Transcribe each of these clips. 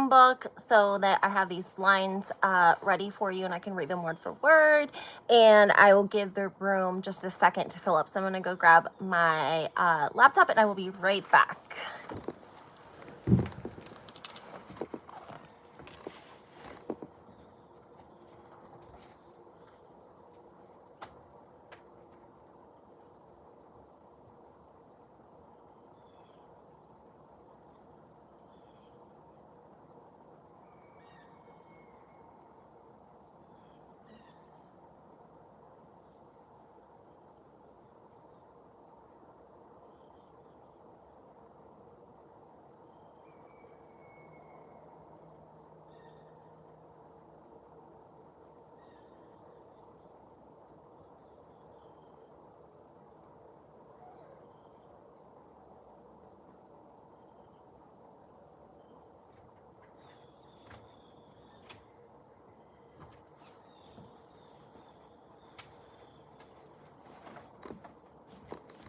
phone book so that I have these blinds ready for you and I can read them word for word. And I will give the room just a second to fill up. So I'm gonna go grab my laptop and I will be right back.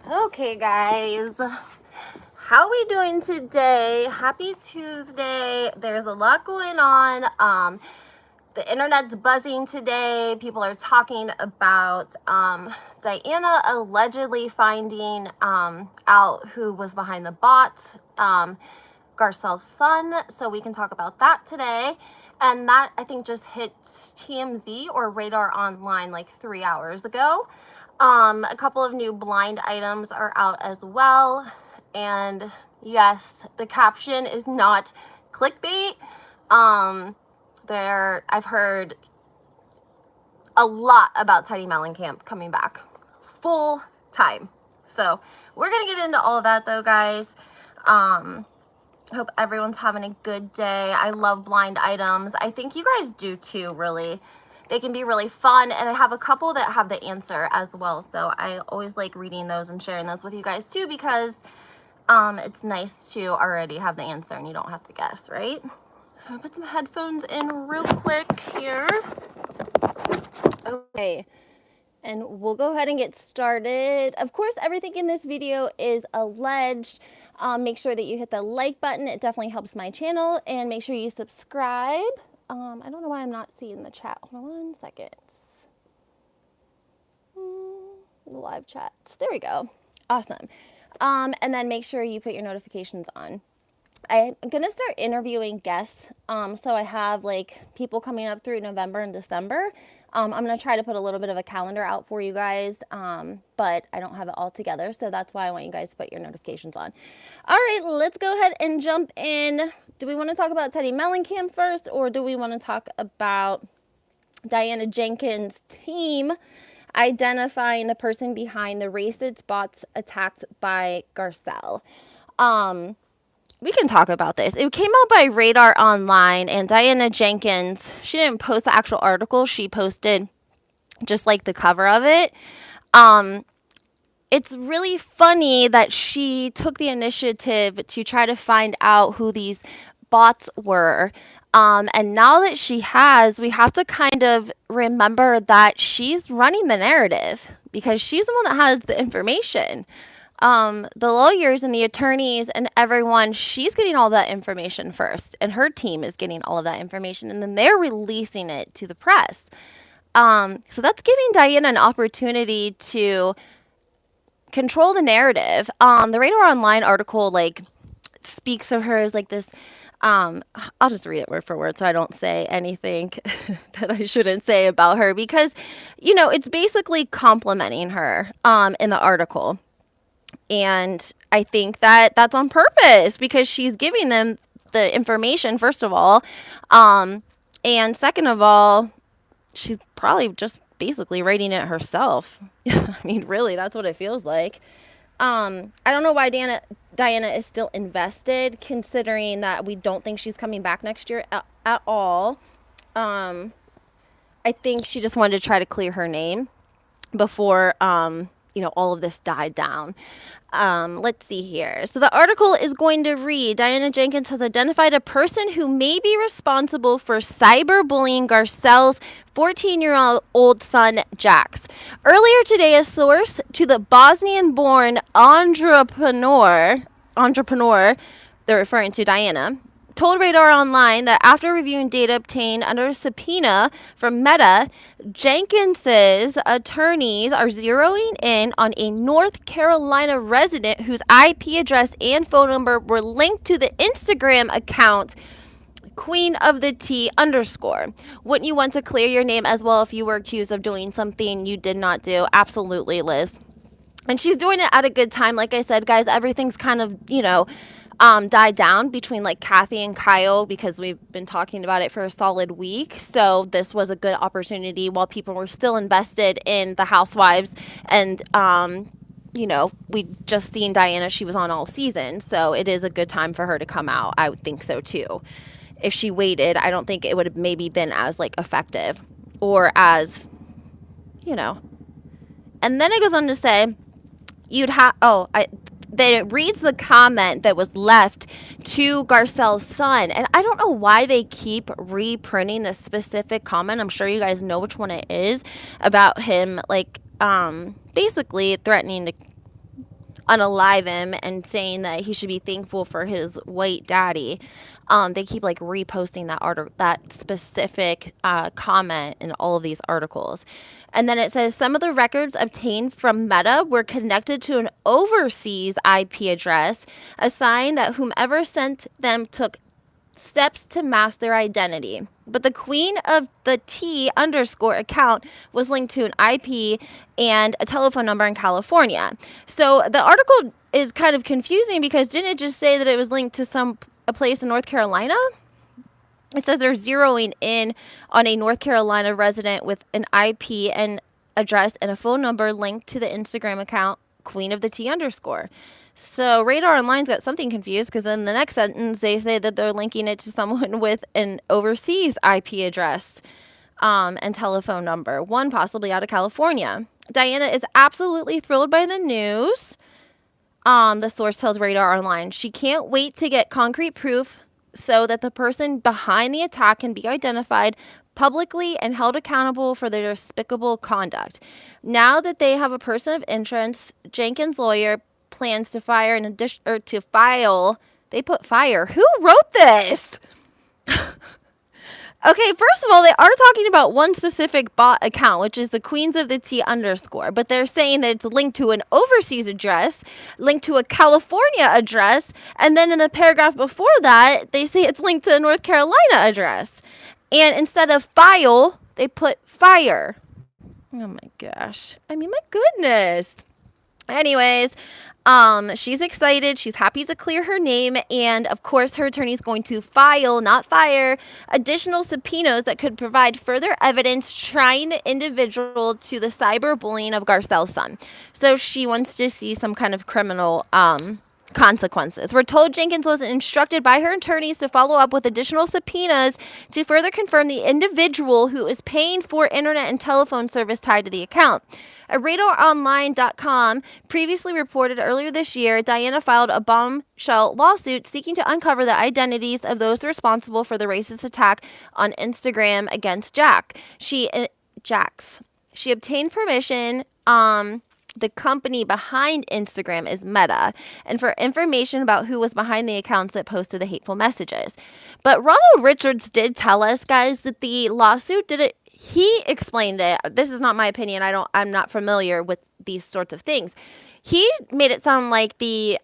Okay, guys, how we doing today? Happy Tuesday. There's a lot going on. The internet's buzzing today. People are talking about Diana allegedly finding out who was behind the bot, Garcelle's son. So we can talk about that today. And that, I think, just hit TMZ or Radar Online like 3 hours ago. A couple of new blind items are out as well. And yes, the caption is not clickbait. I've heard a lot about Teddi Mellencamp coming back full time. So we're going to get into all of that though, guys. Hope everyone's having a good day. I love blind items. I think you guys do too, really. They can be really fun, and I have a couple that have the answer as well. So I always like reading those and sharing those with you guys too, because it's nice to already have the answer and you don't have to guess, right? So I'm gonna put some headphones in real quick here. Okay, and we'll go ahead and get started. Of course, everything in this video is alleged. Make sure that you hit the like button. It definitely helps my channel, and make sure you subscribe. I don't know why I'm not seeing the chat. Hold on 1 second. The live chat. There we go. Awesome. And then make sure you put your notifications on. I'm going to start interviewing guests. So I have like people coming up through November and December. I'm going to try to put a little bit of a calendar out for you guys. But I don't have it all together. So that's why I want you guys to put your notifications on. All right, let's go ahead and jump in. Do we want to talk about Teddi Mellencamp first, or do we want to talk about Diana Jenkins' team identifying the person behind the racist bots attacked by Garcelle? We can talk about this. It came out by Radar Online, and Diana Jenkins, she didn't post the actual article. She posted just like the cover of it. It's really funny that she took the initiative to try to find out who these bots were. And now that she has, we have to kind of remember that she's running the narrative because she's the one that has the information. The lawyers and the attorneys and everyone, she's getting all that information first, and her team is getting all of that information, and then they're releasing it to the press. So that's giving Diana an opportunity to control the narrative. The Radar Online article like speaks of her as like this. I'll just read it word for word so I don't say anything that I shouldn't say about her, because you know it's basically complimenting her in the article. And I think that that's on purpose because she's giving them the information, first of all. And second of all, she's probably just basically writing it herself. I mean, really, that's what it feels like. I don't know why Diana is still invested, considering that we don't think she's coming back next year at all. I think she just wanted to try to clear her name before all of this died down. Let's see here. So the article is going to read, Diana Jenkins has identified a person who may be responsible for cyberbullying Garcelle's 14-year-old son, Jax. Earlier today, a source to the Bosnian-born entrepreneur, they're referring to Diana, told Radar Online that after reviewing data obtained under a subpoena from Meta, Jenkins's attorneys are zeroing in on a North Carolina resident whose IP address and phone number were linked to the Instagram account Queen of the T _. Wouldn't you want to clear your name as well if you were accused of doing something you did not do? Absolutely, Liz. And she's doing it at a good time. Like I said, guys, everything's kind of, died down between like Kathy and Kyle because we've been talking about it for a solid week. So this was a good opportunity while people were still invested in the housewives. And, we just seen Diana. She was on all season. So it is a good time for her to come out. I would think so, too. If she waited, I don't think it would have maybe been as like effective or as, And then it goes on to say, that it reads the comment that was left to Garcelle's son. And I don't know why they keep reprinting this specific comment. I'm sure you guys know which one it is, about him, basically threatening to unalive him and saying that he should be thankful for his white daddy. They keep reposting that specific comment in all of these articles. And then it says some of the records obtained from Meta were connected to an overseas IP address, a sign that whomever sent them took steps to mask their identity. But the Queen of the T _ account was linked to an IP and a telephone number in California. So the article is kind of confusing because didn't it just say that it was linked to a place in North Carolina? It says they're zeroing in on a North Carolina resident with an IP and address and a phone number linked to the Instagram account Queen of the T _. So Radar Online's got something confused because in the next sentence they say that they're linking it to someone with an overseas IP address and telephone number, one possibly out of California. Diana is absolutely thrilled by the news. The source tells Radar Online she can't wait to get concrete proof so that the person behind the attack can be identified publicly and held accountable for their despicable conduct. Now that they have a person of interest, Jenkins' lawyer plans to file. They put fire. Who wrote this? Okay, first of all, they are talking about one specific bot account, which is the Queens of the T _, but they're saying that it's linked to an overseas address, linked to a California address, and then in the paragraph before that, they say it's linked to a North Carolina address. And instead of file, they put fire. Oh my gosh. I mean, my goodness. Anyways, she's excited. She's happy to clear her name. And of course, her attorney is going to file, not fire, additional subpoenas that could provide further evidence trying the individual to the cyberbullying of Garcelle's son. So she wants to see some kind of criminal consequences. We're told Jenkins was instructed by her attorneys to follow up with additional subpoenas to further confirm the individual who is paying for internet and telephone service tied to the account. RadarOnline.com previously reported earlier this year, Diana filed a bombshell lawsuit seeking to uncover the identities of those responsible for the racist attack on Instagram against Jax. She obtained permission. The company behind Instagram is Meta, and for information about who was behind the accounts that posted the hateful messages. But Ronald Richards did tell us, guys, that the lawsuit he explained it. This is not my opinion. I'm not familiar with these sorts of things. He made it sound like the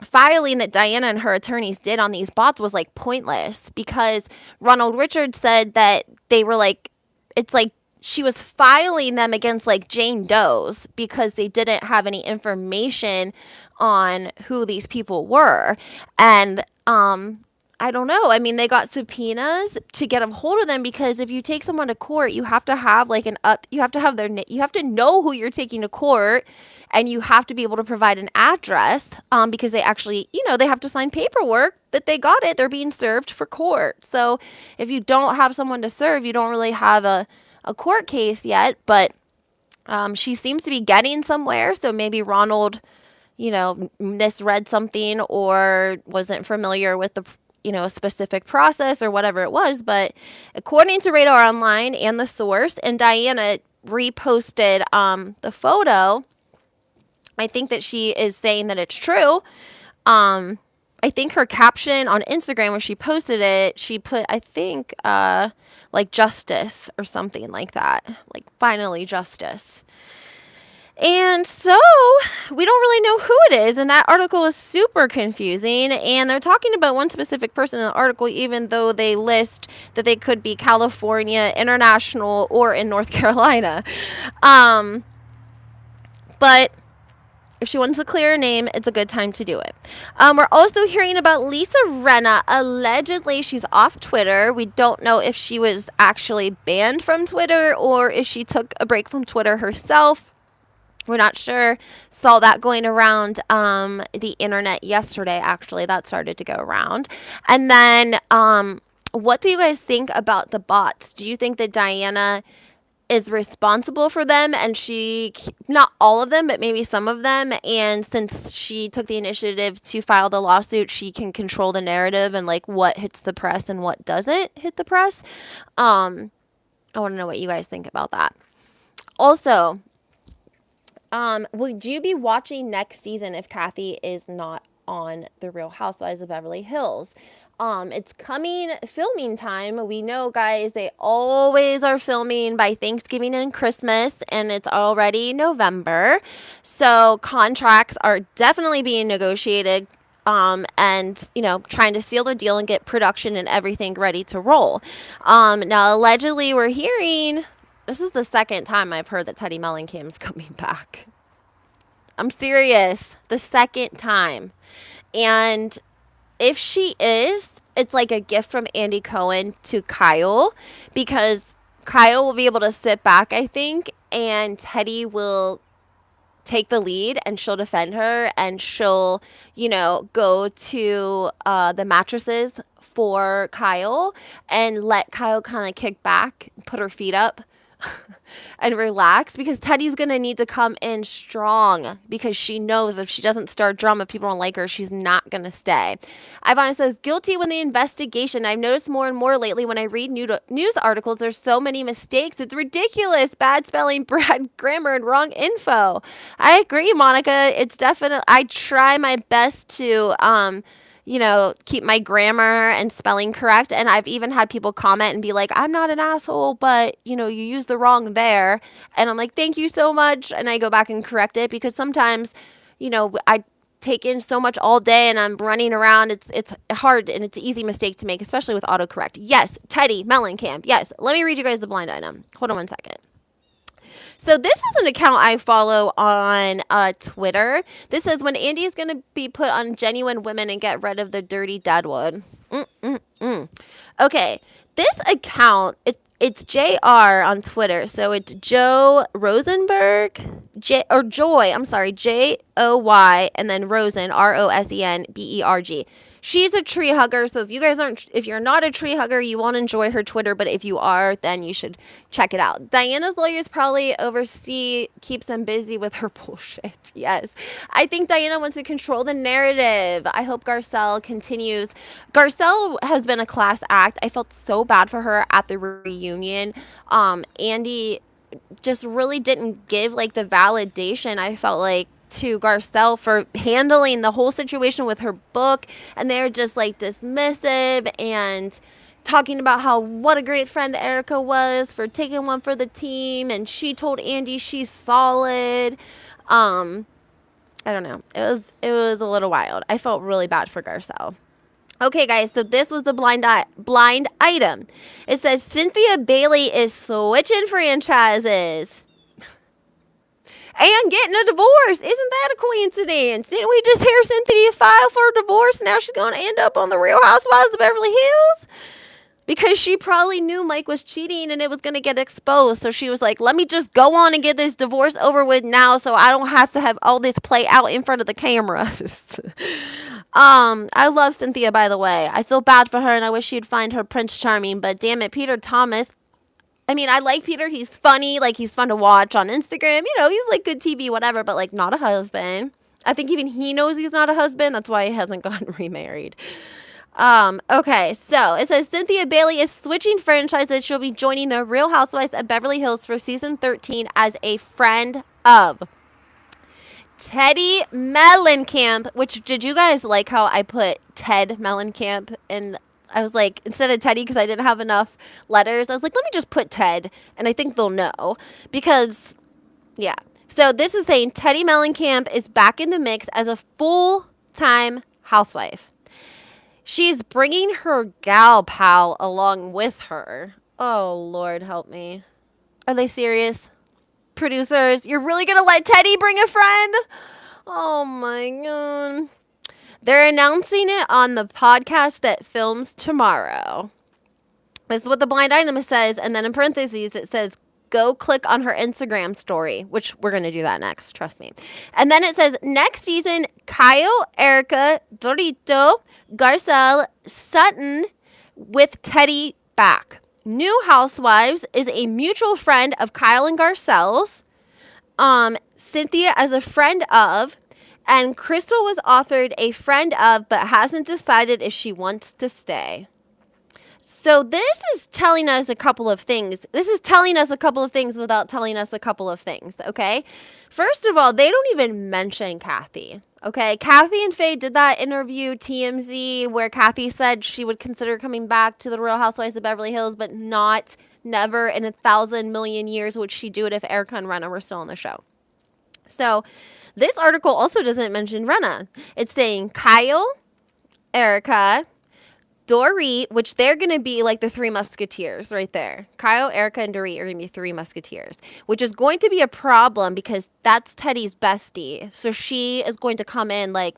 filing that Diana and her attorneys did on these bots was pointless because Ronald Richards said that they were she was filing them against Jane Doe's because they didn't have any information on who these people were. And I don't know. I mean, they got subpoenas to get a hold of them because if you take someone to court, you have to have you have to have you have to know who you're taking to court, and you have to be able to provide an address because they actually, they have to sign paperwork that they got it. They're being served for court. So if you don't have someone to serve, you don't really have a court case yet, but she seems to be getting somewhere. So maybe Ronald, misread something or wasn't familiar with the, specific process or whatever it was. But according to Radar Online and the source, and Diana reposted the photo, I think that she is saying that it's true. I I think her caption on Instagram where she posted it, she put, I think, like justice or something like that. Like, finally justice. And so we don't really know who it is. And that article is super confusing. And they're talking about one specific person in the article, even though they list that they could be California, international, or in North Carolina. But if she wants to clear her name, it's a good time to do it. We're also hearing about Lisa Rinna. Allegedly, she's off Twitter. We don't know if she was actually banned from Twitter or if she took a break from Twitter herself. We're not sure. Saw that going around the internet yesterday, actually. That started to go around. And then what do you guys think about the bots? Do you think that Diana is responsible for them, and she, not all of them, but maybe some of them, and since she took the initiative to file the lawsuit, she can control the narrative and like what hits the press and what doesn't hit the press? I want to know what you guys think about that. Also, would you be watching next season if Kathy is not on The Real Housewives of Beverly Hills? It's coming filming time. We know, guys, they always are filming by Thanksgiving and Christmas, and it's already November. So contracts are definitely being negotiated, and, you know, trying to seal the deal and get production and everything ready to roll. Now, allegedly, we're hearing, this is the second time I've heard that Teddi Mellencamp is coming back. I'm serious. The second time. And if she is, it's like a gift from Andy Cohen to Kyle, because Kyle will be able to sit back, I think, and Teddi will take the lead and she'll defend her, and she'll, you know, go to the mattresses for Kyle and let Kyle kind of kick back, put her feet up and relax, because Teddi's going to need to come in strong, because she knows if she doesn't start drama, people don't like her, she's not going to stay. Ivana says, guilty when the investigation. I've noticed more and more lately when I read news articles, there's so many mistakes. It's ridiculous. Bad spelling, bad grammar, and wrong info. I agree, Monica. It's definitely, I try my best to, you know, keep my grammar and spelling correct. And I've even had people comment and be like, I'm not an asshole, but, you know, you used the wrong there. And I'm like, thank you so much. And I go back and correct it, because sometimes, you know, I take in so much all day and I'm running around. It's hard, and it's an easy mistake to make, especially with autocorrect. Yes, Teddi Mellencamp. Yes. Let me read you guys the blind item. Hold on one second. So this is an account I follow on Twitter. This says, when Andy is going to be put on Genuine Women and get rid of the dirty deadwood. Okay, this account, it's JR on Twitter. So it's Joe Rosenberg, Joy, Joy, and then Rosen, Rosenberg. She's a tree hugger, so if you're not a tree hugger, you won't enjoy her Twitter, but if you are, then you should check it out. Diana's lawyers probably keeps them busy with her bullshit. Yes. I think Diana wants to control the narrative. I hope Garcelle continues. Garcelle has been a class act. I felt so bad for her at the reunion. Andy just really didn't give like the validation, I felt like, to Garcelle for handling the whole situation with her book, and they're just like dismissive and talking about what a great friend Erica was for taking one for the team, and she told Andy she's solid. I don't know. It was a little wild. I felt really bad for Garcelle. Okay, guys, so this was the blind item. It says Cynthia Bailey is switching franchises and getting a divorce. Isn't that a coincidence? Didn't we just hear Cynthia file for a divorce? Now she's going to end up on The Real Housewives of Beverly Hills? Because she probably knew Mike was cheating and it was going to get exposed. So she was like, let me just go on and get this divorce over with now, so I don't have to have all this play out in front of the cameras. I love Cynthia, by the way. I feel bad for her, and I wish she'd find her Prince Charming. But damn it, Peter Thomas. I mean, I like Peter. He's funny. Like, he's fun to watch on Instagram. You know, he's like good TV, whatever, but like not a husband. I think even he knows he's not a husband. That's why he hasn't gotten remarried. Okay, so it says Cynthia Bailey is switching franchises. She'll be joining the Real Housewives of Beverly Hills for season 13 as a friend of. Teddi Mellencamp, which did you guys like how I put Ted Mellencamp? And I was like, instead of Teddy, because I didn't have enough letters, I was like, let me just put Ted. And I think they'll know because, yeah. So this is saying Teddi Mellencamp is back in the mix as a full-time housewife. She's bringing her gal pal along with her. Oh, Lord, help me. Are they serious? Producers, you're really going to let Teddi bring a friend? Oh, my God. They're announcing it on the podcast that films tomorrow. This is what the blind item says. And then in parentheses, it says, go click on her Instagram story, which we're going to do that next. Trust me. And then it says, next season, Kyle, Erica, Dorito, Garcelle, Sutton with Teddi back. New Housewives is a mutual friend of Kyle and Garcelle's. Cynthia as a friend of. And Crystal was offered a friend of, but hasn't decided if she wants to stay. So this is telling us a couple of things. This is telling us a couple of things without telling us a couple of things, okay? First of all, they don't even mention Kathy, okay? Kathy and Faye did that interview, TMZ, where Kathy said she would consider coming back to the Real Housewives of Beverly Hills, but never in 1,000 million years would she do it if Erica and Rena were still on the show. So this article also doesn't mention Rena. It's saying Kyle, Erica, Dorit, which they're going to be like the three musketeers right there. Kyle, Erica, and Dorit are going to be three musketeers, which is going to be a problem because that's Teddi's bestie. So she is going to come in like,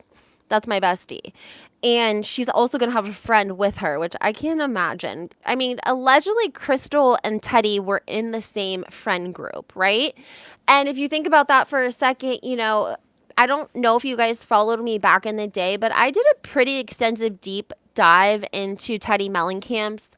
that's my bestie. And she's also going to have a friend with her, which I can't imagine. I mean, allegedly, Crystal and Teddi were in the same friend group, right? And if you think about that for a second, you know, I don't know if you guys followed me back in the day, but I did a pretty extensive deep dive into Teddi Mellencamp's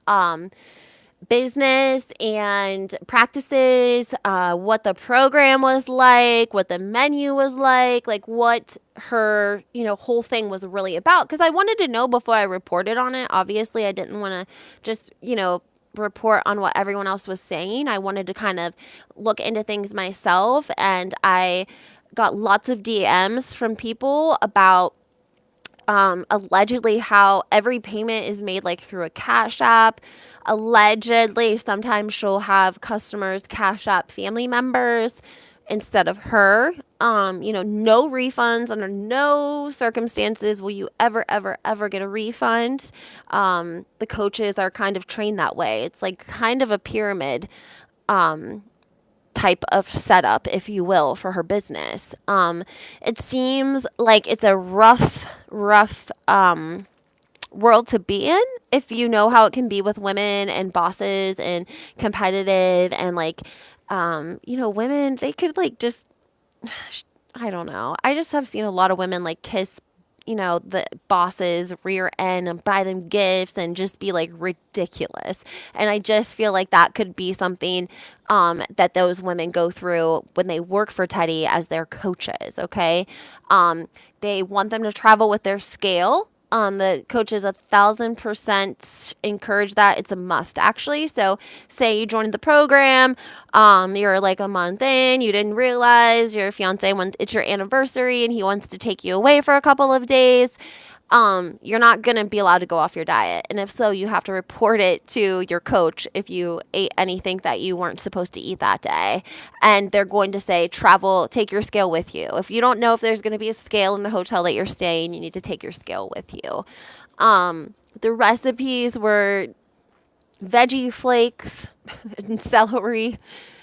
business and practices, what the program was like, what the menu was like what her, whole thing was really about. Because I wanted to know before I reported on it. Obviously, I didn't want to just, report on what everyone else was saying. I wanted to kind of look into things myself. And I got lots of DMs from people about allegedly how every payment is made like through a Cash App. Allegedly, sometimes she'll have customers Cash App family members instead of her. No refunds. Under no circumstances will you ever get a refund. The coaches are kind of trained that way. It's like kind of a pyramid type of setup, if you will, for her business. It seems like it's a rough world to be in if you know how it can be with women and bosses and competitive and women, they could just, I don't know. I just have seen a lot of women kiss the bosses rear end and buy them gifts and just be ridiculous. And I just feel like that could be something that those women go through when they work for Teddi as their coaches. Okay. They want them to travel with their scale. The coaches 1,000% encourage that. It's a must, actually. So say you joined the program, you're a month in, you didn't realize your fiance, when it's your anniversary and he wants to take you away for a couple of days, you're not going to be allowed to go off your diet. And if so, you have to report it to your coach if you ate anything that you weren't supposed to eat that day. And they're going to say, take your scale with you. If you don't know if there's going to be a scale in the hotel that you're staying, you need to take your scale with you. The recipes were veggie flakes and celery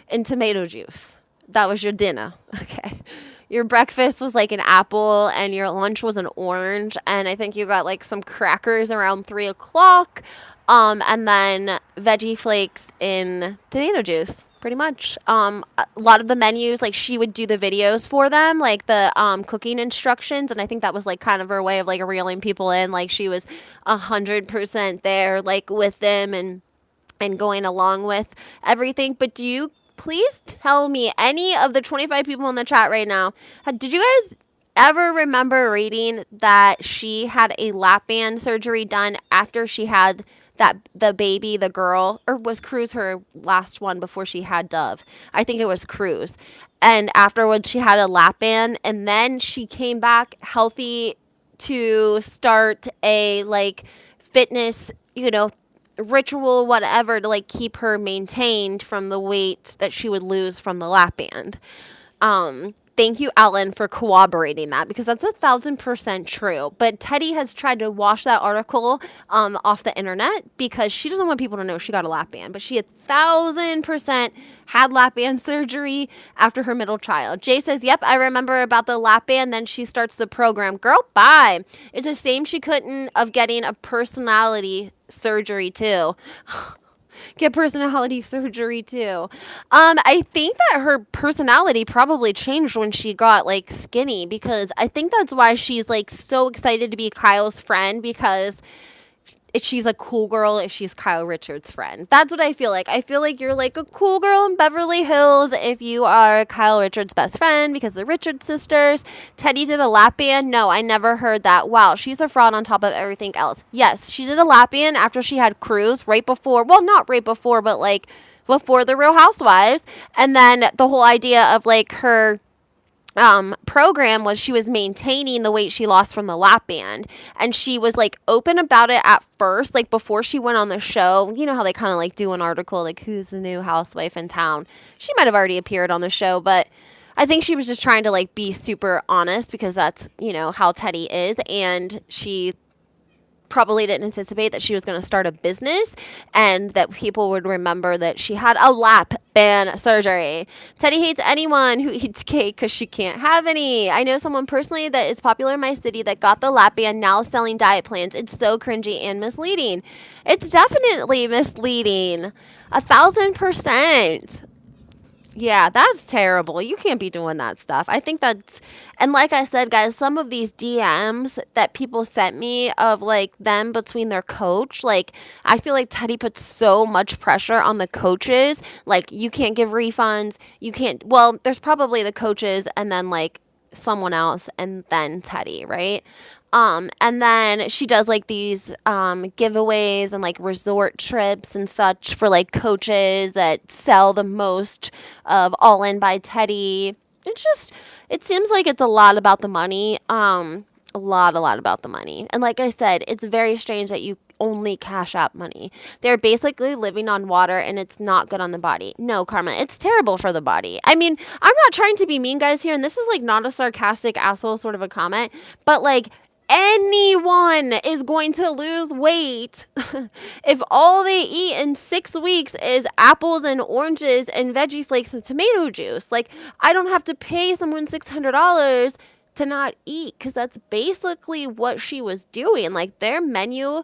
and tomato juice. That was your dinner. Okay. Your breakfast was an apple and your lunch was an orange. And I think you got some crackers around 3 o'clock. And then veggie flakes in tomato juice, pretty much. A lot of the menus, she would do the videos for them, the cooking instructions. And I think that was kind of her way of reeling people in. She was 100% there, with them and going along with everything. But do you please tell me, any of the 25 people in the chat right now, did you guys ever remember reading that she had a lap band surgery done after she had that the baby, the girl, or was Cruz her last one before she had Dove? I think it was Cruz. And afterwards, she had a lap band, and then she came back healthy to start a like fitness, ritual, whatever, to like keep her maintained from the weight that she would lose from the lap band. Thank you, Ellen, for corroborating that because that's 1,000% true. But Teddi has tried to wash that article off the internet because she doesn't want people to know she got a lap band. But she 1,000% had lap band surgery after her middle child. Jay says, "Yep, I remember about the lap band." Then she starts the program. Girl, bye. It's a shame she couldn't of getting a personality surgery too. Get personality surgery too. I think that her personality probably changed when she got like skinny because I think that's why she's like so excited to be Kyle's friend because she's a cool girl if she's Kyle Richards' friend. That's what I feel like. I feel like you're like a cool girl in Beverly Hills if you are Kyle Richards' best friend because the Richards sisters. Teddi did a lap band. No, I never heard that. Wow, she's a fraud on top of everything else. Yes, she did a lap band after she had Cruz right before. Well, not right before, but like before the Real Housewives. And then the whole idea of like her program was she was maintaining the weight she lost from the lap band, and she was like open about it at first, like before she went on the show. You know how they kind of like do an article like who's the new housewife in town. She might have already appeared on the show, but I think she was just trying to like be super honest because that's how Teddi is, and she probably didn't anticipate that she was going to start a business and that people would remember that she had a lap band surgery. Teddi hates anyone who eats cake because she can't have any. I know someone personally that is popular in my city that got the lap band, now selling diet plans. It's so cringy and misleading. It's definitely misleading. 1,000%. Yeah, that's terrible. You can't be doing that stuff. I think that's, and like I said, guys, some of these DMs that people sent me of like them between their coach, like I feel like Teddi puts so much pressure on the coaches. Like you can't give refunds. You can't, well, there's probably the coaches and then like someone else and then Teddi, right? And then she does like these giveaways and like resort trips and such for like coaches that sell the most of All In by Teddi. It seems like it's a lot about the money. A lot about the money. And like I said, it's very strange that you only cash out money. They're basically living on water and it's not good on the body. No, Karma, it's terrible for the body. I mean, I'm not trying to be mean, guys, here, and this is like not a sarcastic asshole sort of a comment, but like anyone is going to lose weight if all they eat in 6 weeks is apples and oranges and veggie flakes and tomato juice. Like, I don't have to pay someone $600 to not eat because that's basically what she was doing. Like, their menu,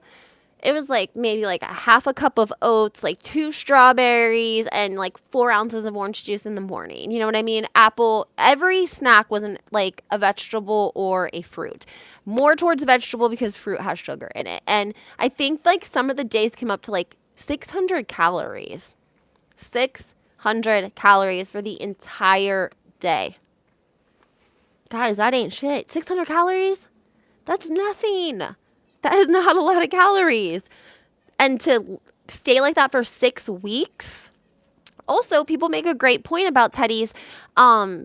it was like maybe like a half a cup of oats, like 2 strawberries, and like 4 ounces of orange juice in the morning. You know what I mean? Apple. Every snack wasn't like a vegetable or a fruit. More towards vegetable because fruit has sugar in it. And I think like some of the days came up to like 600 calories. 600 calories for the entire day. Guys, that ain't shit. 600 calories? That's nothing. That is not a lot of calories. And to stay like that for 6 weeks. Also, people make a great point about Teddi's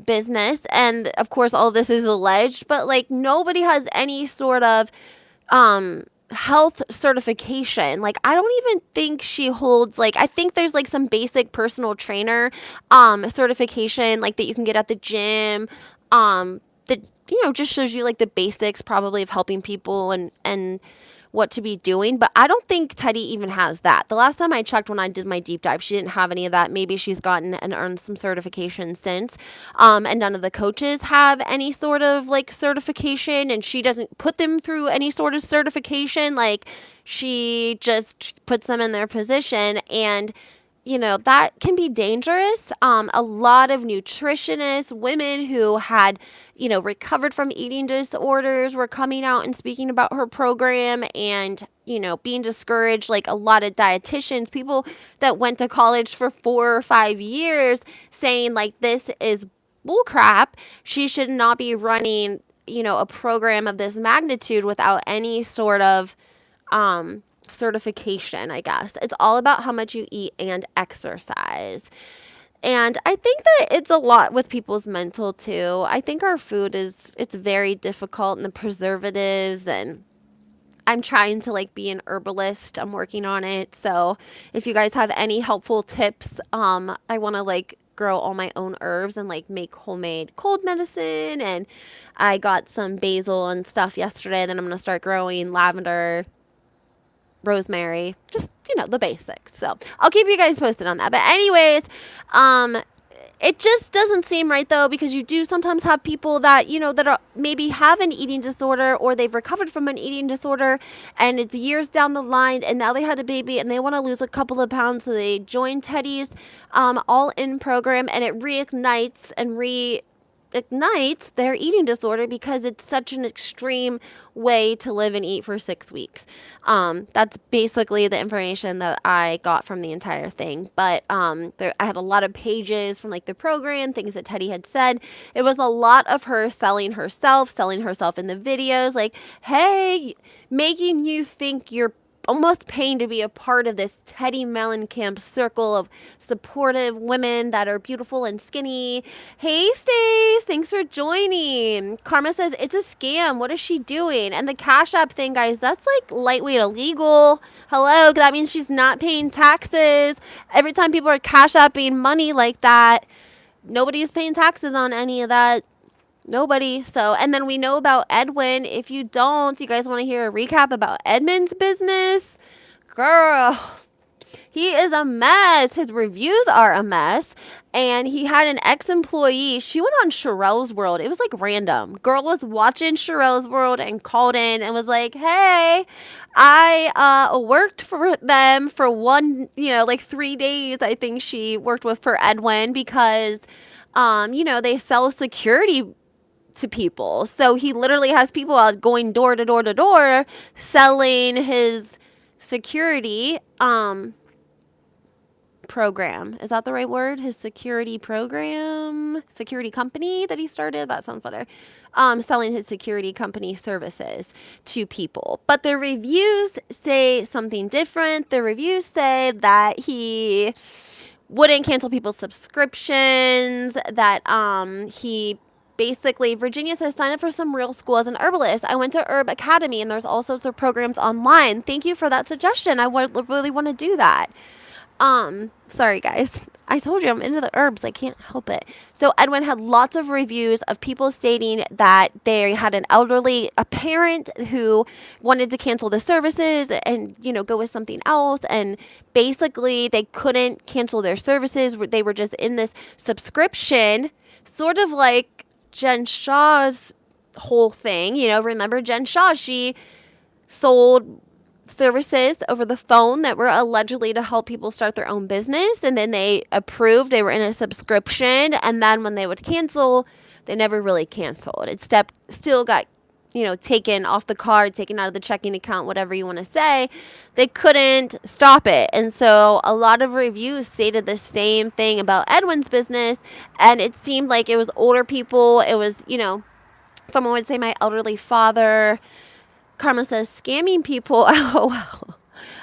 business. And of course, all of this is alleged. But like nobody has any sort of health certification. Like I don't even think she holds, like I think there's like some basic personal trainer certification like that you can get at the gym. That just shows you like the basics probably of helping people and what to be doing. But I don't think Teddi even has that. The last time I checked when I did my deep dive, she didn't have any of that. Maybe she's gotten and earned some certification since. And none of the coaches have any sort of like certification, and she doesn't put them through any sort of certification. Like she just puts them in their position, and that can be dangerous. A lot of nutritionists, women who had, recovered from eating disorders were coming out and speaking about her program and, being discouraged. Like a lot of dietitians, people that went to college for 4 or 5 years saying like, this is bullcrap. She should not be running, a program of this magnitude without any sort of, certification, I guess. It's all about how much you eat and exercise. And I think that it's a lot with people's mental too. I think our food it's very difficult, and the preservatives, and I'm trying to like be an herbalist. I'm working on it. So if you guys have any helpful tips, I want to like grow all my own herbs and like make homemade cold medicine. And I got some basil and stuff yesterday. Then I'm going to start growing lavender, rosemary, just, the basics. So I'll keep you guys posted on that. But anyways, it just doesn't seem right though, because you do sometimes have people that, that are maybe have an eating disorder, or they've recovered from an eating disorder, and it's years down the line, and now they had a baby and they want to lose a couple of pounds. So they join Teddi's all-in program, and it reignites their eating disorder, because it's such an extreme way to live and eat for 6 weeks. That's basically the information that I got from the entire thing. But I had a lot of pages from like the program, things that Teddi had said. It was a lot of her selling herself in the videos, like, hey, making you think you're almost paying to be a part of this Teddi Mellencamp circle of supportive women that are beautiful and skinny. Hey, Stace, thanks for joining. Karma says, it's a scam. What is she doing? And the Cash App thing, guys, that's like lightweight illegal. Hello, that means she's not paying taxes. Every time people are Cash Apping money like that, nobody's paying taxes on any of that. Nobody. So, and then we know about Edwin. If you don't, you guys want to hear a recap about Edmund's business? Girl, he is a mess. His reviews are a mess. And he had an ex-employee. She went on Sherelle's World. It was like random. Girl was watching Sherelle's World and called in and was like, hey, I worked for them for like 3 days. I think she worked for Edwin, because, they sell security to people. So he literally has people out going door to door to door selling his security program. Is that the right word? His security program, security company that he started. That sounds better. Selling his security company services to people. But the reviews say something different. The reviews say that he wouldn't cancel people's subscriptions, that he basically, Virginia says, sign up for some real school as an herbalist. I went to Herb Academy, and there's all sorts of programs online. Thank you for that suggestion. I would really want to do that. Sorry guys, I told you I'm into the herbs. I can't help it. So Edwin had lots of reviews of people stating that they had a parent who wanted to cancel the services and, go with something else. And basically they couldn't cancel their services. They were just in this subscription, sort of like Jen Shah's whole thing. Remember Jen Shah? She sold services over the phone that were allegedly to help people start their own business, and then they approved. They were in a subscription, and then when they would cancel, they never really canceled. It still got taken off the card, taken out of the checking account, whatever you want to say. They couldn't stop it. And so a lot of reviews stated the same thing about Edwin's business, and it seemed like it was older people. It was, someone would say my elderly father. Karma says, scamming people. LOL.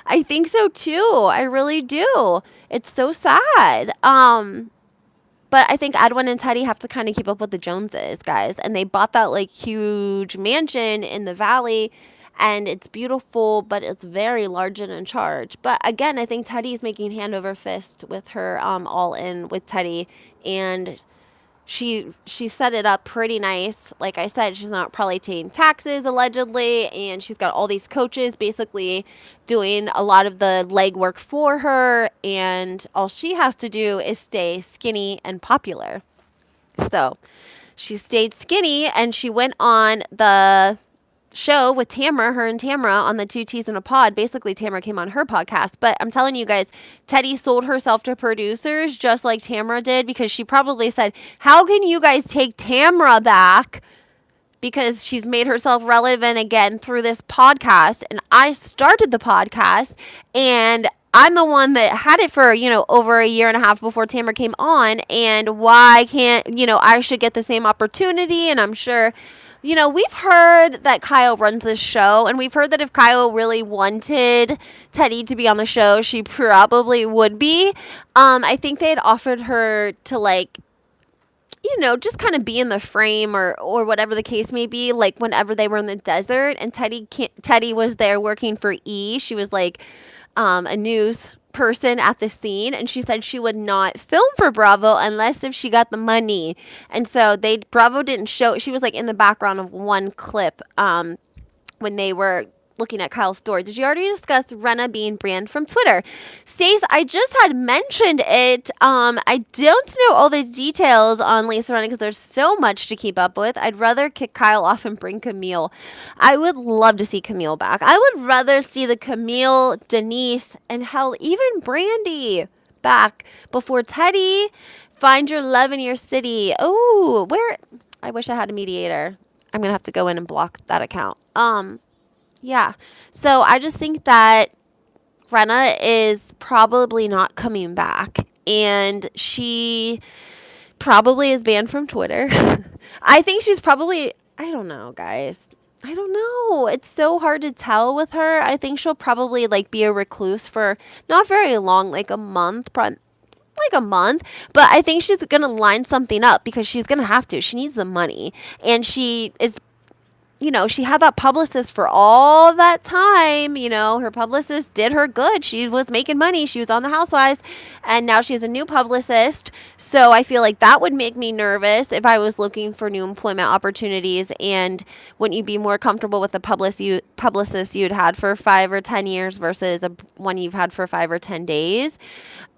I think so too. I really do. It's so sad. But I think Edwin and Teddi have to kind of keep up with the Joneses, guys. And they bought that like huge mansion in the valley, and it's beautiful, but it's very large and in charge. But again, I think Teddi's making hand over fist with her all in with Teddi, and she set it up pretty nice. Like I said, she's not probably paying taxes allegedly, and she's got all these coaches basically doing a lot of the legwork for her, and all she has to do is stay skinny and popular. So she stayed skinny, and she went on the show with her and Tamara on the 2 T's in a Pod. Basically, Tamara came on her podcast. But I'm telling you guys, Teddi sold herself to producers just like Tamara did, because she probably said, how can you guys take Tamara back? Because she's made herself relevant again through this podcast. And I started the podcast, and I'm the one that had it for, over a year and a half before Tamara came on. And why can't, I should get the same opportunity. And I'm sure we've heard that Kyle runs this show, and we've heard that if Kyle really wanted Teddi to be on the show, she probably would be. I think they had offered her to, like, just kind of be in the frame or whatever the case may be, like whenever they were in the desert, and Teddi was there working for E. She was like a news person at the scene, and she said she would not film for Bravo unless if she got the money. And so Bravo didn't show, she was like in the background of one clip when they were looking at Kyle's story. Did you already discuss Renna being banned from Twitter? Stace, I just had mentioned it. I don't know all the details on Lisa Renna because there's so much to keep up with. I'd rather kick Kyle off and bring Camille. I would love to see Camille back. I would rather see the Camille, Denise, and hell, even Brandy back before Teddi. Find your love in your city. Oh, I wish I had a mediator. I'm going to have to go in and block that account. Yeah. So I just think that Renna is probably not coming back, and she probably is banned from Twitter. I think she's probably, I don't know, guys. I don't know. It's so hard to tell with her. I think she'll probably like be a recluse for not very long, like a month, but I think she's going to line something up because she's going to have to. She needs the money, and she is, she had that publicist for all that time. Her publicist did her good. She was making money. She was on the Housewives, and now she has a new publicist. So I feel like that would make me nervous if I was looking for new employment opportunities. And wouldn't you be more comfortable with the publicist you'd had for 5 or 10 years versus one you've had for 5 or 10 days?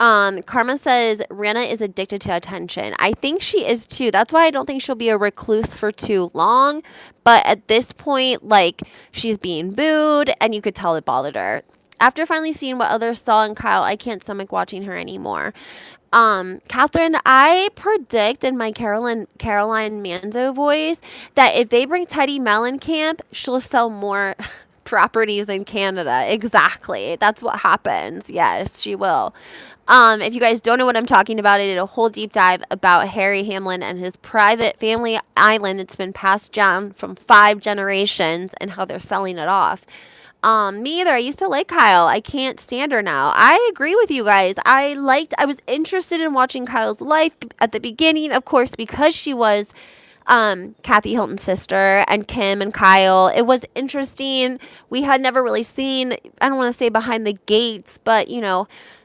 Karma says Renna is addicted to attention. I think she is too. That's why I don't think she'll be a recluse for too long. But at this point, like, she's being booed, and you could tell it bothered her. After finally seeing what others saw in Kyle, I can't stomach watching her anymore. Catherine, I predict in my Caroline Manzo voice that if they bring Teddi Mellencamp, she'll sell more properties in Canada. Exactly. That's what happens. Yes, she will. If you guys don't know what I'm talking about, I did a whole deep dive about Harry Hamlin and his private family island. It's been passed down from 5 generations and how they're selling it off. Me either. I used to like Kyle. I can't stand her now. I agree with you guys. I was interested in watching Kyle's life at the beginning, of course, because she was Kathy Hilton's sister, and Kim and Kyle. It was interesting. We had never really seen, I don't want to say behind the gates, but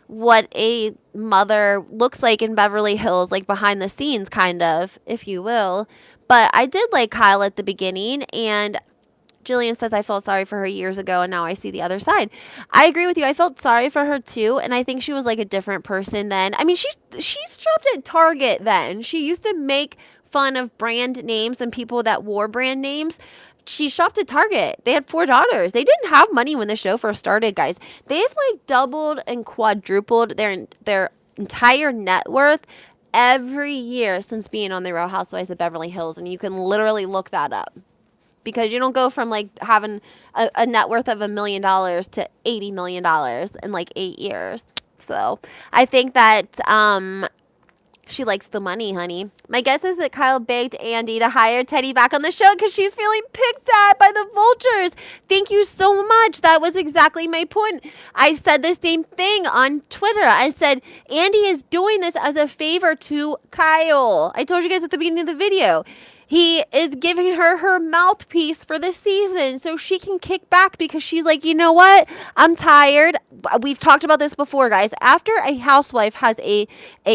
what a mother looks like in Beverly Hills, like behind the scenes, kind of, if you will. But I did like Kyle at the beginning, and Jillian says I felt sorry for her years ago, and now I see the other side. I agree with you. I felt sorry for her too, and I think she was like a different person then. I mean, she shopped at Target then. She used to make fun of brand names and people that wore brand names. She shopped at Target. They had 4 daughters. They didn't have money when the show first started, guys. They've like doubled and quadrupled their entire net worth every year since being on the Real Housewives of Beverly Hills, and you can literally look that up. Because you don't go from like having a net worth of $1 million to $80 million in like 8 years. So I think that she likes the money, honey. My guess is that Kyle begged Andy to hire Teddi back on the show because she's feeling picked at by the vultures. Thank you so much. That was exactly my point. I said the same thing on Twitter. I said, Andy is doing this as a favor to Kyle. I told you guys at the beginning of the video. He is giving her mouthpiece for this season so she can kick back because she's like, you know what? I'm tired. We've talked about this before, guys. After a housewife has a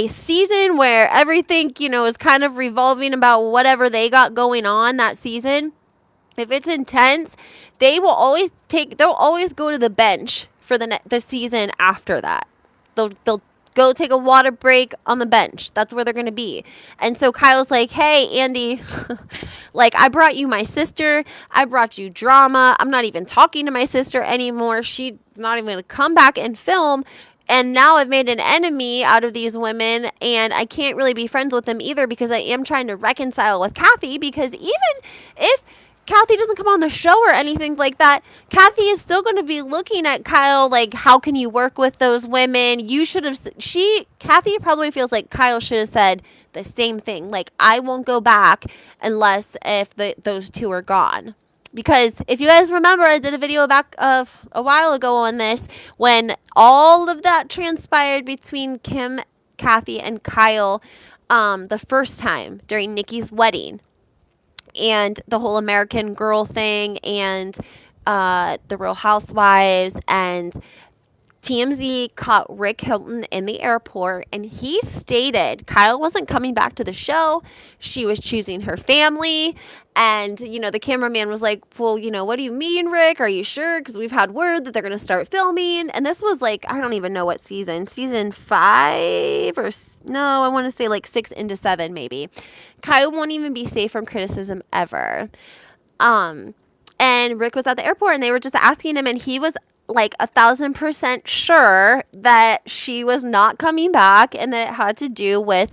season where everything, is kind of revolving about whatever they got going on that season, if it's intense, they'll always go to the bench for the season after that. They'll go take a water break on the bench. That's where they're going to be. And so Kyle's like, hey, Andy, like, I brought you my sister. I brought you drama. I'm not even talking to my sister anymore. She's not even going to come back and film. And now I've made an enemy out of these women, and I can't really be friends with them either because I am trying to reconcile with Kathy, because even if Kathy doesn't come on the show or anything like that, Kathy is still going to be looking at Kyle like, how can you work with those women? You should have, Kathy probably feels like Kyle should have said the same thing. Like, I won't go back unless if those two are gone. Because if you guys remember, I did a video back of a while ago on this when all of that transpired between Kim, Kathy, and Kyle the first time during Nikki's wedding. And the whole American Girl thing and the Real Housewives, and TMZ caught Rick Hilton in the airport, and he stated Kyle wasn't coming back to the show. She was choosing her family. And, the cameraman was like, well, what do you mean, Rick? Are you sure? Because we've had word that they're going to start filming. And this was like, I don't even know what season 5 or no, I want to say like 6 into 7 maybe. Kyle won't even be safe from criticism ever. And Rick was at the airport and they were just asking him, and he was like 1,000% sure that she was not coming back, and that it had to do with,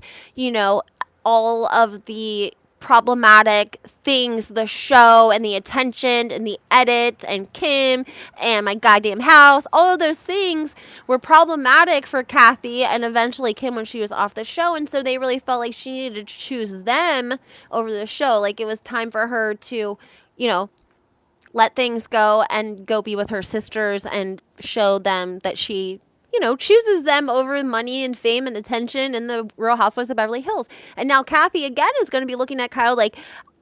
all of the problematic things, the show and the attention and the edit and Kim and my goddamn house. All of those things were problematic for Kathy and eventually Kim when she was off the show. And so they really felt like she needed to choose them over the show. Like, it was time for her to, let things go and go be with her sisters and show them that she, chooses them over money and fame and attention and the Real Housewives of Beverly Hills. And now Kathy again is going to be looking at Kyle like,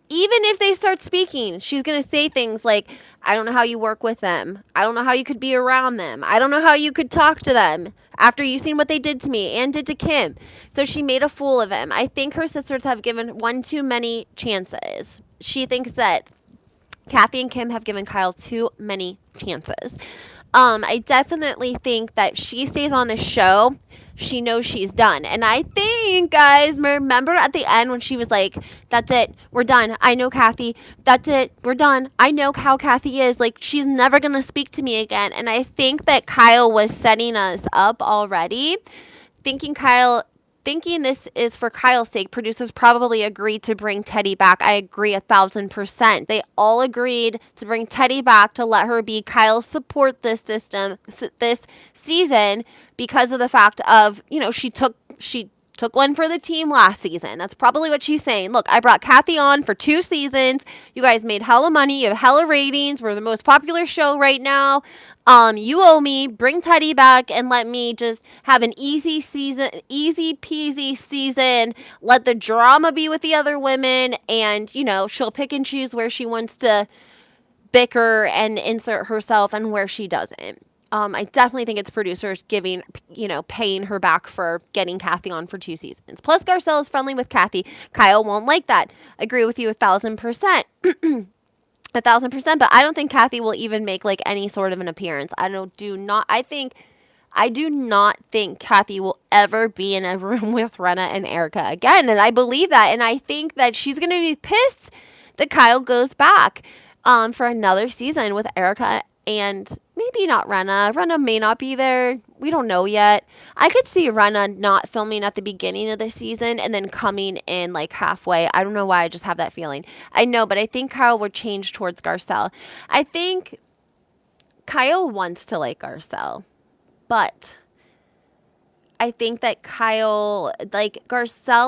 even if they start speaking, she's going to say things like, I don't know how you work with them. I don't know how you could be around them. I don't know how you could talk to them after you've seen what they did to me and did to Kim. So she made a fool of him. I think her sisters have given one too many chances. She thinks that Kathy and Kim have given Kyle too many chances. I definitely think that she stays on the show. She knows she's done. And I think, guys, remember at the end when she was like, that's it, we're done. I know Kathy. That's it, we're done. I know how Kathy is. Like, she's never going to speak to me again. And I think that Kyle was setting us up already, thinking this is for Kyle's sake. Producers probably agreed to bring Teddi back. I agree 1,000%. They all agreed to bring Teddi back to let her be Kyle's support this season because of the fact of, she took one for the team last season. That's probably what she's saying. Look, I brought Kathy on for 2 seasons. You guys made hella money. You have hella ratings. We're the most popular show right now. You owe me. Bring Teddi back and let me just have an easy peasy season. Let the drama be with the other women, and, she'll pick and choose where she wants to bicker and insert herself and where she doesn't. I definitely think it's producers paying her back for getting Kathy on for 2 seasons. Plus, Garcelle is friendly with Kathy. Kyle won't like that. Agree with you 1,000%. 1,000%. But I don't think Kathy will even make like any sort of an appearance. I do not think Kathy will ever be in a room with Rinna and Erica again. And I believe that. And I think that she's going to be pissed that Kyle goes back for another season with Erica and maybe not Rinna. Rinna may not be there. We don't know yet. I could see Rinna not filming at the beginning of the season and then coming in like halfway. I don't know why. I just have that feeling. I know, but I think Kyle would change towards Garcelle. I think Kyle wants to like Garcelle, but I think that Garcelle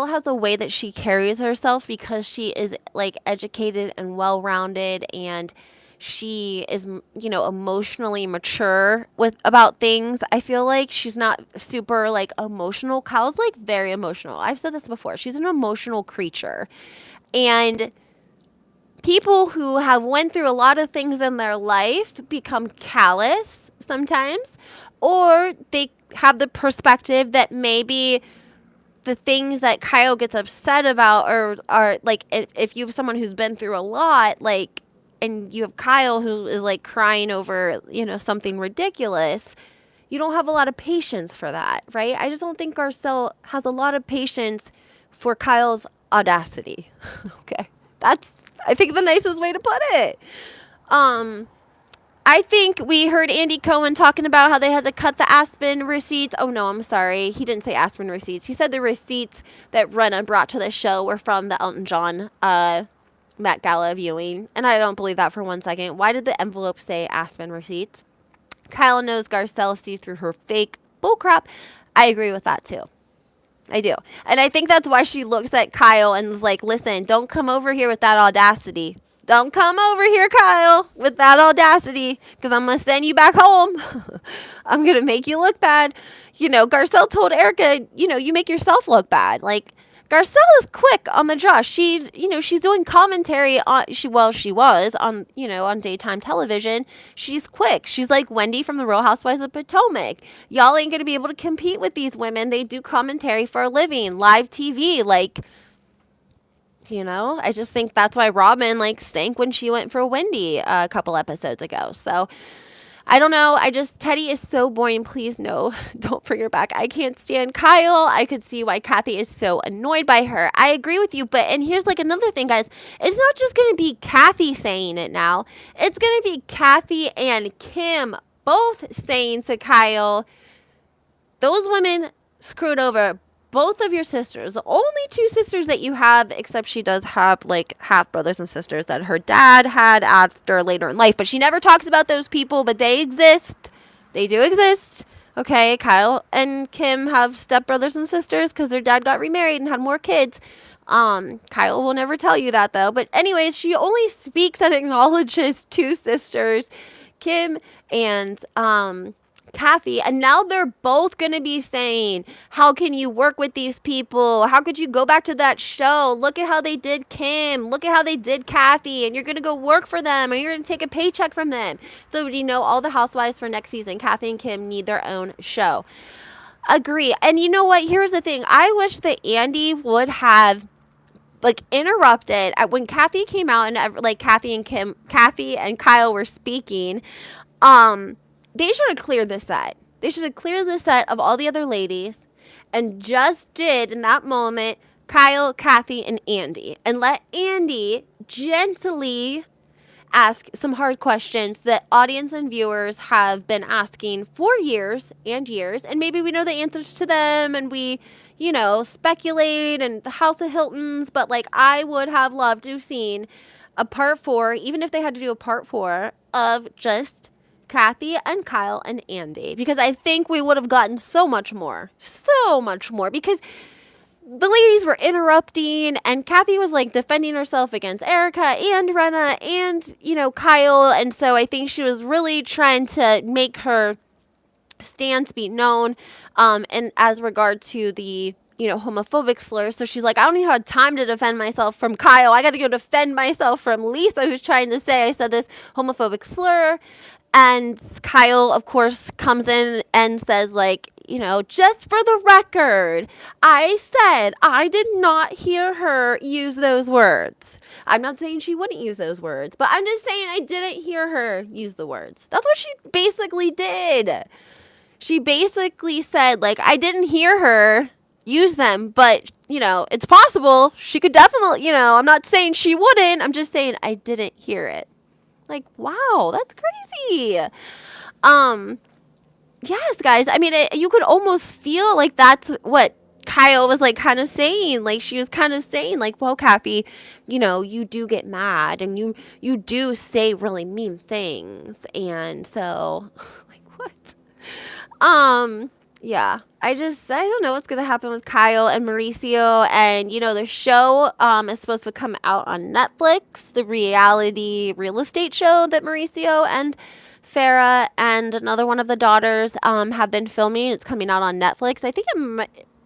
has a way that she carries herself because she is like educated and well-rounded, and she is, emotionally mature about things. I feel like she's not super like emotional. Kyle's like very emotional. I've said this before. She's an emotional creature. And people who have went through a lot of things in their life become callous sometimes, or they have the perspective that maybe the things that Kyle gets upset about are like, if you have someone who's been through a lot, like, and you have Kyle who is like crying over, something ridiculous, you don't have a lot of patience for that, right? I just don't think Garcelle has a lot of patience for Kyle's audacity. Okay. That's, I think, the nicest way to put it. I think we heard Andy Cohen talking about how they had to cut the Aspen receipts. Oh, no, I'm sorry. He didn't say Aspen receipts. He said the receipts that Rinna brought to the show were from the Elton John Met Gala viewing, and I don't believe that for 1 second. Why did the envelope say Aspen receipts? Kyle knows Garcelle sees through her fake bullcrap. I agree with that too. I do. And I think that's why she looks at Kyle and is like, listen, don't come over here with that audacity. Don't come over here, Kyle, with that audacity, because I'm going to send you back home. I'm going to make you look bad. Garcelle told Erica, you make yourself look bad. Like, Garcelle is quick on the draw. She's doing commentary on, she was on, on daytime television. She's quick. She's like Wendy from the Real Housewives of Potomac. Y'all ain't going to be able to compete with these women. They do commentary for a living, live TV. Like, I just think that's why Robin sank when she went for Wendy a couple episodes ago. So I don't know. Teddi is so boring. Please, no, don't bring her back. I can't stand Kyle. I could see why Kathy is so annoyed by her. I agree with you. And here's another thing, guys. It's not just going to be Kathy saying it now. It's going to be Kathy and Kim both saying to Kyle, those women screwed over both of your sisters, the only two sisters that you have, except she does have half brothers and sisters that her dad had after later in life, but she never talks about those people, but they exist. They do exist. Okay, Kyle and Kim have stepbrothers and sisters because their dad got remarried and had more kids. Kyle will never tell you that though. But anyways, she only speaks and acknowledges two sisters, Kim and Kathy, and now they're both going to be saying, how can you work with these people? How could you go back to that show? Look at how they did Kim. Look at how they did Kathy. And you're going to go work for them, and you're going to take a paycheck from them. So, all the housewives for next season, Kathy and Kim need their own show. Agree. And you know what? Here's the thing. I wish that Andy would have interrupted when Kathy came out and Kathy and Kyle were speaking. They should have cleared the set. They should have cleared the set of all the other ladies and just did, in that moment, Kyle, Kathy, and Andy. And let Andy gently ask some hard questions that audience and viewers have been asking for years and years. And maybe we know the answers to them and we, speculate and the House of Hiltons. But, I would have loved to have seen a part 4, even if they had to do a part 4, of just Kathy and Kyle and Andy, because I think we would have gotten so much more, because the ladies were interrupting and Kathy was defending herself against Erica and Renna and, Kyle. And so I think she was really trying to make her stance be known. And as regard to the, homophobic slurs. So she's like, I don't even have time to defend myself from Kyle. I got to go defend myself from Lisa, who's trying to say I said this homophobic slur. And Kyle, of course, comes in and says, just for the record, I said I did not hear her use those words. I'm not saying she wouldn't use those words, but I'm just saying I didn't hear her use the words. That's what she basically did. She basically said, I didn't hear her use them, but, it's possible. She could definitely, I'm not saying she wouldn't. I'm just saying I didn't hear it. Wow, that's crazy. Yes, guys. I mean, you could almost feel that's what Kyle was kind of saying. She was kind of saying well, Kathy, you do get mad and you do say really mean things. And so what? Yeah, I don't know what's going to happen with Kyle and Mauricio. And, the show is supposed to come out on Netflix, the reality real estate show that Mauricio and Farrah and another one of the daughters have been filming. It's coming out on Netflix. I think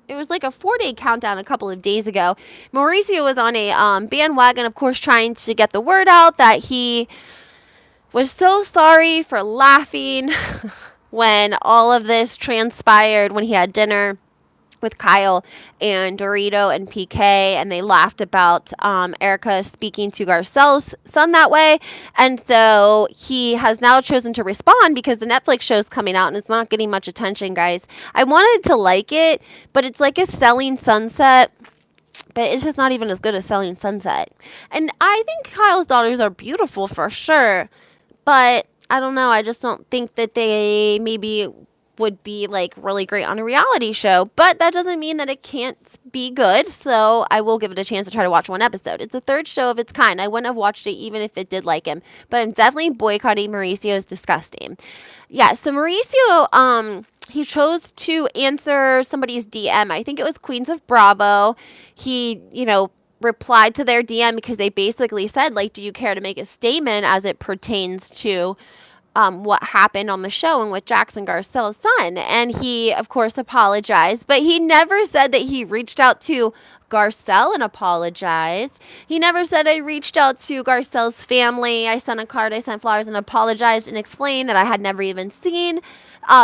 it was a 4-day countdown a couple of days ago. Mauricio was on a bandwagon, of course, trying to get the word out that he was so sorry for laughing when all of this transpired, when he had dinner with Kyle and Dorito and PK, and they laughed about Erica speaking to Garcelle's son that way. And so he has now chosen to respond because the Netflix show's coming out and it's not getting much attention, guys. I wanted to like it, but it's like a Selling Sunset, but it's just not even as good as Selling Sunset. And I think Kyle's daughters are beautiful for sure, but I don't know. I just don't think that they maybe would be like really great on a reality show, but that doesn't mean that it can't be good. So I will give it a chance to try to watch one episode. It's the third show of its kind. I wouldn't have watched it even if it did like him, but I'm definitely boycotting Mauricio. Is disgusting. Yeah. So Mauricio, he chose to answer somebody's DM. I think it was Queens of Bravo. He, replied to their DM because they basically said, like, do you care to make a statement as it pertains to what happened on the show and with Jackson Garcelle's son? And he, of course, apologized, but he never said that he reached out to Garcelle and apologized. He never said, I reached out to Garcelle's family. I sent a card, I sent flowers and apologized and explained that I had never even seen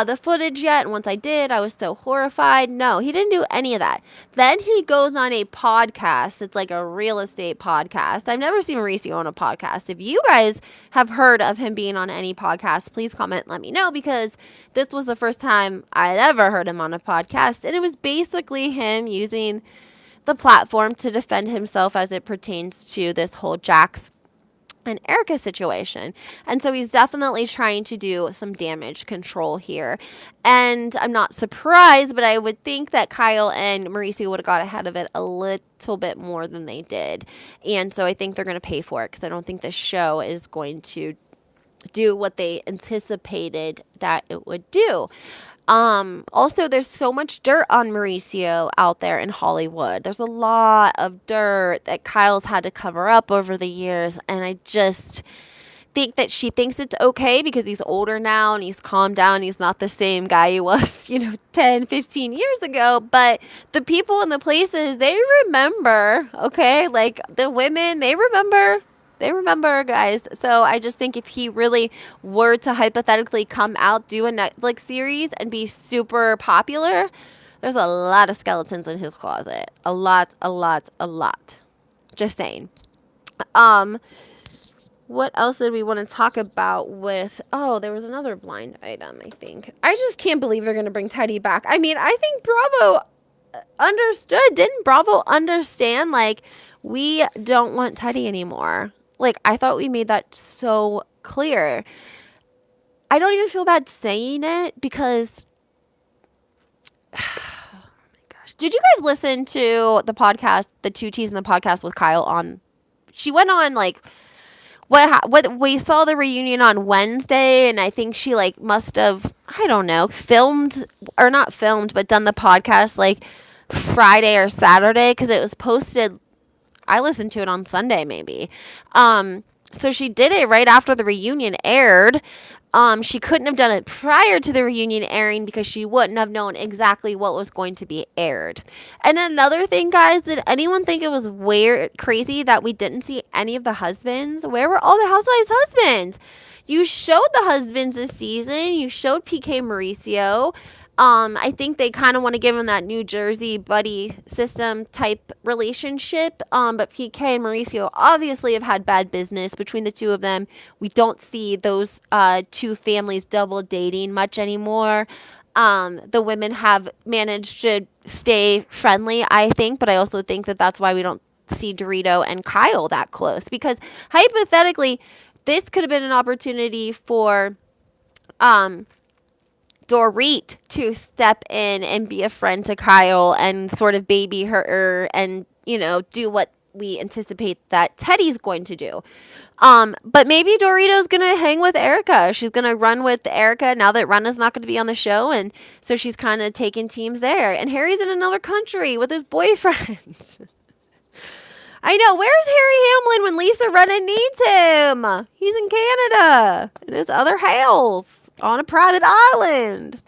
the footage yet. And once I did, I was so horrified. No, he didn't do any of that. Then he goes on a podcast. It's like a real estate podcast. I've never seen Mauricio on a podcast. If you guys have heard of him being on any podcast, please comment, let me know, because this was the first time I had ever heard him on a podcast. And it was basically him using the platform to defend himself as it pertains to this whole Jax and Erica situation. And so he's definitely trying to do some damage control here. And I'm not surprised, but I would think that Kyle and Mauricio would have got ahead of it a little bit more than they did. And so I think they're going to pay for it, because I don't think the show is going to do what they anticipated that it would do. Also, there's so much dirt on Mauricio out there in Hollywood. There's a lot of dirt that Kyle's had to cover up over the years. And I just think that she thinks it's okay because he's older now and he's calmed down. He's not the same guy he was, 10, 15 years ago. But the people and the places, they remember, okay? Like the women, they remember. They remember, guys. So I just think if he really were to hypothetically come out, do a Netflix series, and be super popular, there's a lot of skeletons in his closet. A lot. Just saying. What else did we want to talk about with... Oh, there was another blind item, I think. I just can't believe they're going to bring Teddi back. I mean, I think Bravo understood. Didn't Bravo understand? Like, we don't want Teddi anymore. Like, I thought we made that so clear. I don't even feel bad saying it because, oh my gosh. Did you guys listen to the podcast, the 2Ts in the podcast with Kyle on? She went on, like, what we saw the reunion on Wednesday, and I think she, like, must have, I don't know, filmed, or not filmed, but done the podcast, like, Friday or Saturday, because it was posted. I listened to it on Sunday, maybe. So she did it right after the reunion aired. She couldn't have done it prior to the reunion airing because she wouldn't have known exactly what was going to be aired. And another thing, guys, did anyone think it was weird, crazy that we didn't see any of the husbands? Where were all the housewives' husbands? You showed the husbands this season. You showed PK Mauricio. I think they kind of want to give him that New Jersey buddy system type relationship. But PK and Mauricio obviously have had bad business between the two of them. We don't see those two families double dating much anymore. The women have managed to stay friendly, I think, but I also think that that's why we don't see Dorito and Kyle that close, because hypothetically, this could have been an opportunity for Dorit to step in and be a friend to Kyle and sort of baby her and, do what we anticipate that Teddi's going to do. But maybe Dorito's going to hang with Erica. She's going to run with Erica now that Runna's not going to be on the show. And so she's kind of taking teams there. And Harry's in another country with his boyfriend. I know. Where's Harry Hamlin when Lisa Rinna needs him? He's in Canada in his other house on a private island.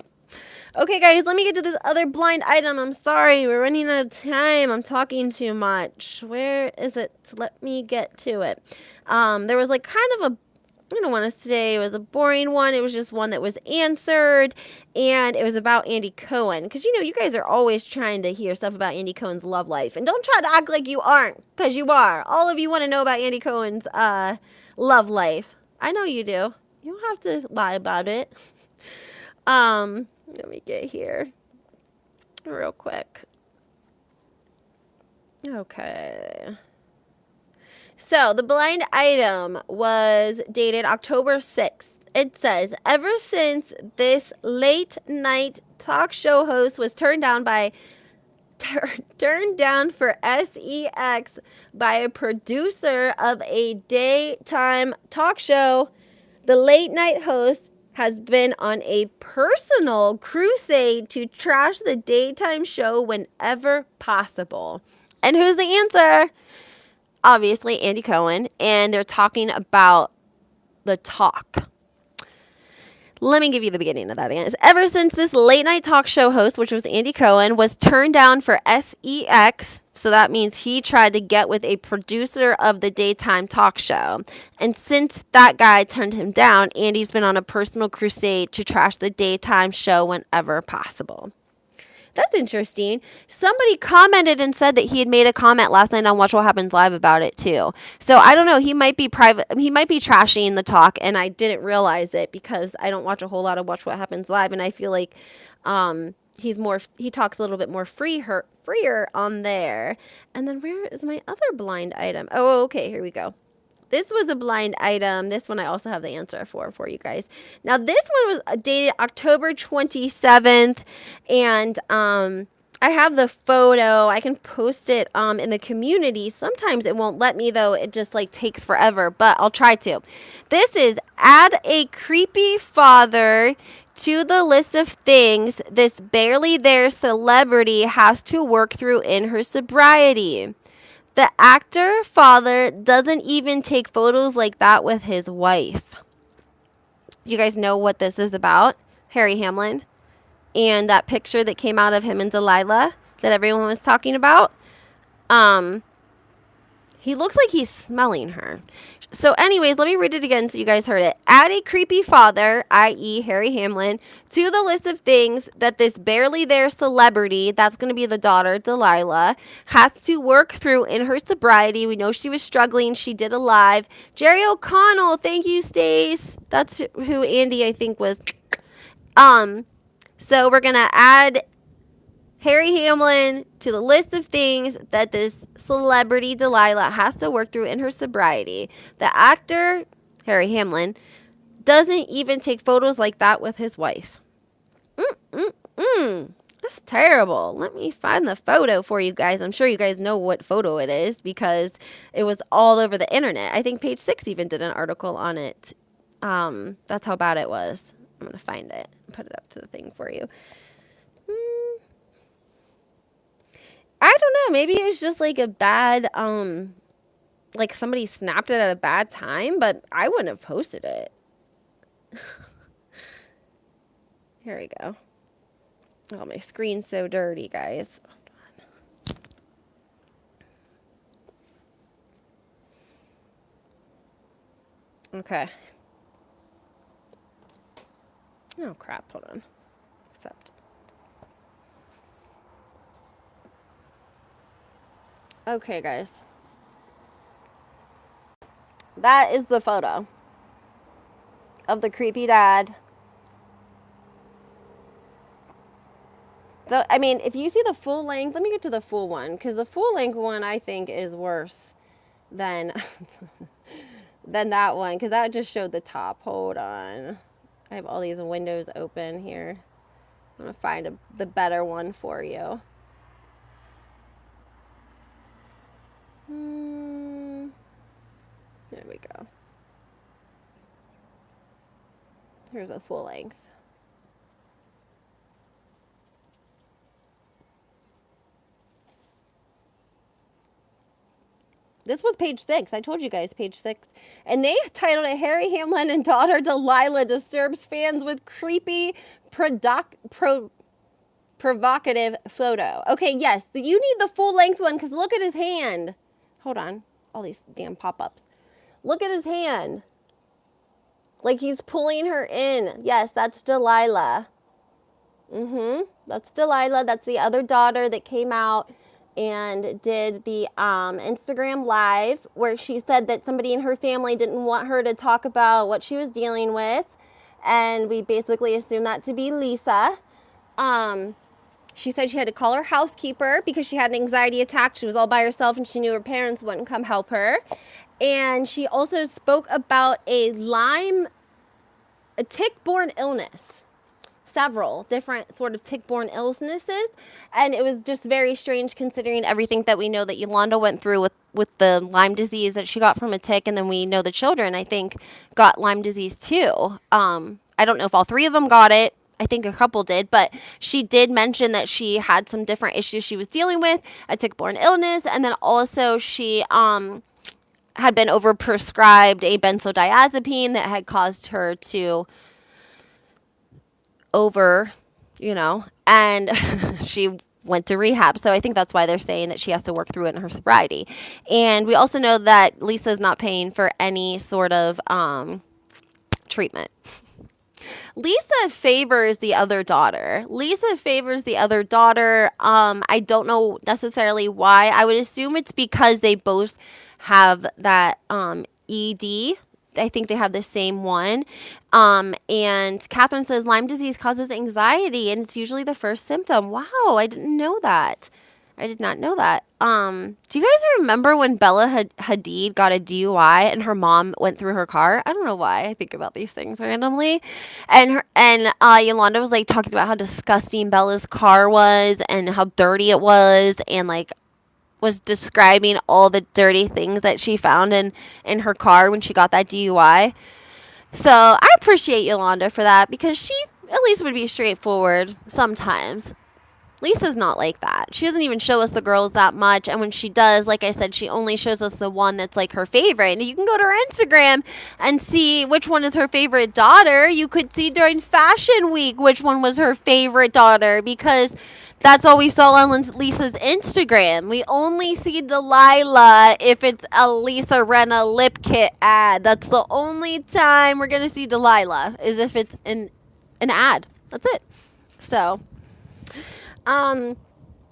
Okay, guys, let me get to this other blind item. I'm sorry. We're running out of time. I'm talking too much. Where is it? Let me get to it. There was like kind of a, I don't want to say it was a boring one. It was just one that was answered, and it was about Andy Cohen. Because, you guys are always trying to hear stuff about Andy Cohen's love life. And don't try to act like you aren't, because you are. All of you want to know about Andy Cohen's love life. I know you do. You don't have to lie about it. Let me get here real quick. Okay. So the blind item was dated October 6th. It says, ever since this late night talk show host was turned down for sex by a producer of a daytime talk show, the late night host has been on a personal crusade to trash the daytime show whenever possible. And who's the answer? Obviously, Andy Cohen. And they're talking about the talk. Let me give you the beginning of that again. Ever since this late night talk show host, which was Andy Cohen, was turned down for sex, so that means he tried to get with a producer of the daytime talk show. And since that guy turned him down, Andy's been on a personal crusade to trash the daytime show whenever possible. That's interesting. Somebody commented and said that he had made a comment last night on Watch What Happens Live about it too. So I don't know. He might be trashing the talk, and I didn't realize it because I don't watch a whole lot of Watch What Happens Live, and I feel like he talks a little bit more freer on there. And then where is my other blind item? Oh, okay, here we go. This was a blind item. This one I also have the answer for you guys. Now, this one was dated October 27th, and I have the photo. I can post it in the community. Sometimes it won't let me, though. It just, takes forever, but I'll try to. This is add a creepy father to the list of things this barely there celebrity has to work through in her sobriety. The actor father doesn't even take photos like that with his wife. Do you guys know what this is about? Harry Hamlin and that picture that came out of him and Delilah that everyone was talking about. He looks like he's smelling her. So anyways, let me read it again so you guys heard it. Add a creepy father, i.e. Harry Hamlin, to the list of things that this barely there celebrity, that's going to be the daughter, Delilah, has to work through in her sobriety. We know she was struggling. She did a live. Jerry O'Connell, thank you, Stace. That's who Andy, I think, was. So we're going to add Harry Hamlin to the list of things that this celebrity Delilah has to work through in her sobriety. The actor, Harry Hamlin, doesn't even take photos like that with his wife. That's terrible. Let me find the photo for you guys. I'm sure you guys know what photo it is because it was all over the internet. I think Page 6 even did an article on it. That's how bad it was. I'm going to find it and put it up to the thing for you. I don't know. Maybe it was just a bad, somebody snapped it at a bad time, but I wouldn't have posted it. Here we go. Oh, my screen's so dirty, guys. Hold on. Okay. Oh, crap. Hold on. Accept. Okay, guys. That is the photo of the creepy dad. So, I mean, if you see the full length, let me get to the full one, because the full length one I think is worse than than that one, because that just showed the top. Hold on. I have all these windows open here. I'm going to find the better one for you. There we go. Here's a full length. This was Page 6. I told you guys, Page 6. And they titled it, Harry Hamlin and daughter Delilah disturbs fans with creepy, provocative photo. Okay, yes, you need the full-length one because look at his hand. Hold on. All these damn pop-ups. Look at his hand. Like he's pulling her in. Yes, that's Delilah. That's Delilah. That's the other daughter that came out and did the Instagram live where she said that somebody in her family didn't want her to talk about what she was dealing with. And we basically assumed that to be Lisa. She said she had to call her housekeeper because she had an anxiety attack. She was all by herself and she knew her parents wouldn't come help her. And she also spoke about a Lyme a tick-borne illness. Several different sort of tick-borne illnesses, and it was just very strange considering everything that we know that Yolanda went through with the Lyme disease that she got from a tick, and then we know the children, I think, got Lyme disease too. I don't know if all three of them got it. I think a couple did, but she did mention that she had some different issues she was dealing with, a tick-borne illness, and then also she had been overprescribed a benzodiazepine that had caused her to and she went to rehab. So I think that's why they're saying that she has to work through it in her sobriety. And we also know that Lisa's not paying for any sort of treatment. Lisa favors the other daughter. I don't know necessarily why. I would assume it's because they both have that ED. I think they have the same one. And Catherine says Lyme disease causes anxiety, and it's usually the first symptom. Wow, I didn't know that. I did not know that. Do you guys remember when Bella Hadid got a DUI and her mom went through her car? I don't know why I think about these things randomly. And Yolanda was like talking about how disgusting Bella's car was and how dirty it was, and like was describing all the dirty things that she found in her car when she got that DUI. So I appreciate Yolanda for that, because she at least would be straightforward sometimes. Lisa's not like that. She doesn't even show us the girls that much. And when she does, like I said, she only shows us the one that's like her favorite. And you can go to her Instagram and see which one is her favorite daughter. You could see during Fashion Week which one was her favorite daughter, because that's all we saw on Lisa's Instagram. We only see Delilah if it's a Lisa Rinna lip kit ad. That's the only time we're going to see Delilah, is if it's an ad. That's it. So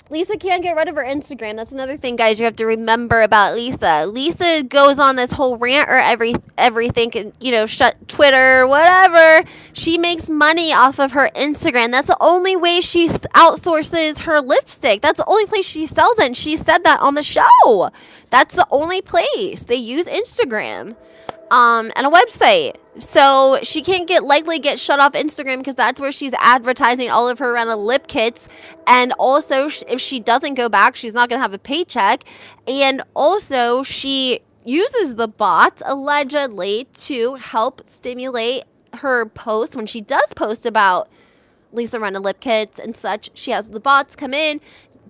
Lisa can't get rid of her Instagram. That's another thing, guys, you have to remember about Lisa. Lisa goes on this whole rant or everything, and, shut Twitter, whatever. She makes money off of her Instagram. That's the only way she outsources her lipstick. That's the only place she sells it. And she said that on the show. That's the only place. They use Instagram. And a website. So she can't likely get shut off Instagram, because that's where she's advertising all of her lip kits. And also, if she doesn't go back, she's not going to have a paycheck. And also, she uses the bots allegedly to help stimulate her posts. When she does post about Lisa Rinna lip kits and such, she has the bots come in,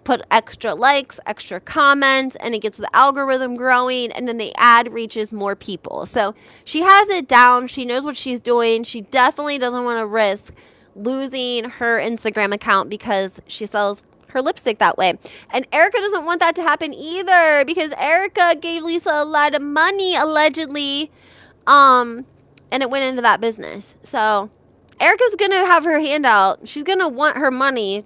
put extra likes, extra comments, and it gets the algorithm growing, and then the ad reaches more people. So she has it down. She knows what she's doing. She definitely doesn't want to risk losing her Instagram account because she sells her lipstick that way. And Erica doesn't want that to happen either, because Erica gave Lisa a lot of money, allegedly, and it went into that business. So Erica's going to have her hand out. She's going to want her money.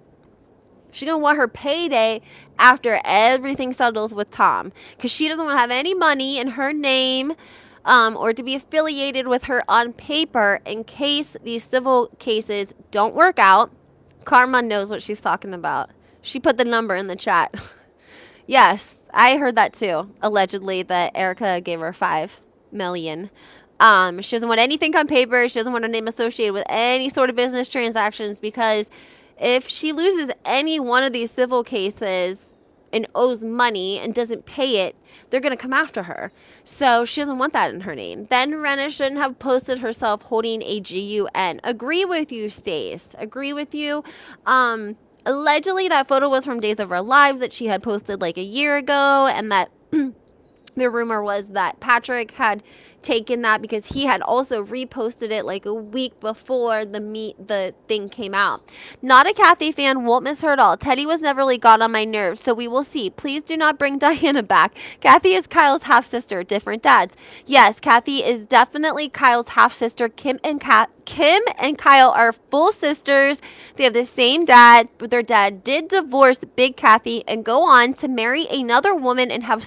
She's going to want her payday after everything settles with Tom, because she doesn't want to have any money in her name or to be affiliated with her on paper in case these civil cases don't work out. Karma knows what she's talking about. She put the number in the chat. Yes, I heard that too. Allegedly that Erica gave her $5 million. She doesn't want anything on paper. She doesn't want her name associated with any sort of business transactions, because if she loses any one of these civil cases and owes money and doesn't pay it, they're going to come after her. So she doesn't want that in her name. Then Rinna shouldn't have posted herself holding a GUN. Agree with you, Stace. Agree with you. Allegedly, that photo was from Days of Our Lives that she had posted like a year ago, and that the rumor was that Patrick had taken that because he had also reposted it like a week before the thing came out. Not a Kathy fan, won't miss her at all. Teddi was never really got on my nerves, so we will see. Please do not bring Diana back. Kathy is Kyle's half-sister, different dads. Yes, Kathy is definitely Kyle's half-sister. Kim and Kyle are full sisters. They have the same dad, but their dad did divorce Big Kathy and go on to marry another woman and have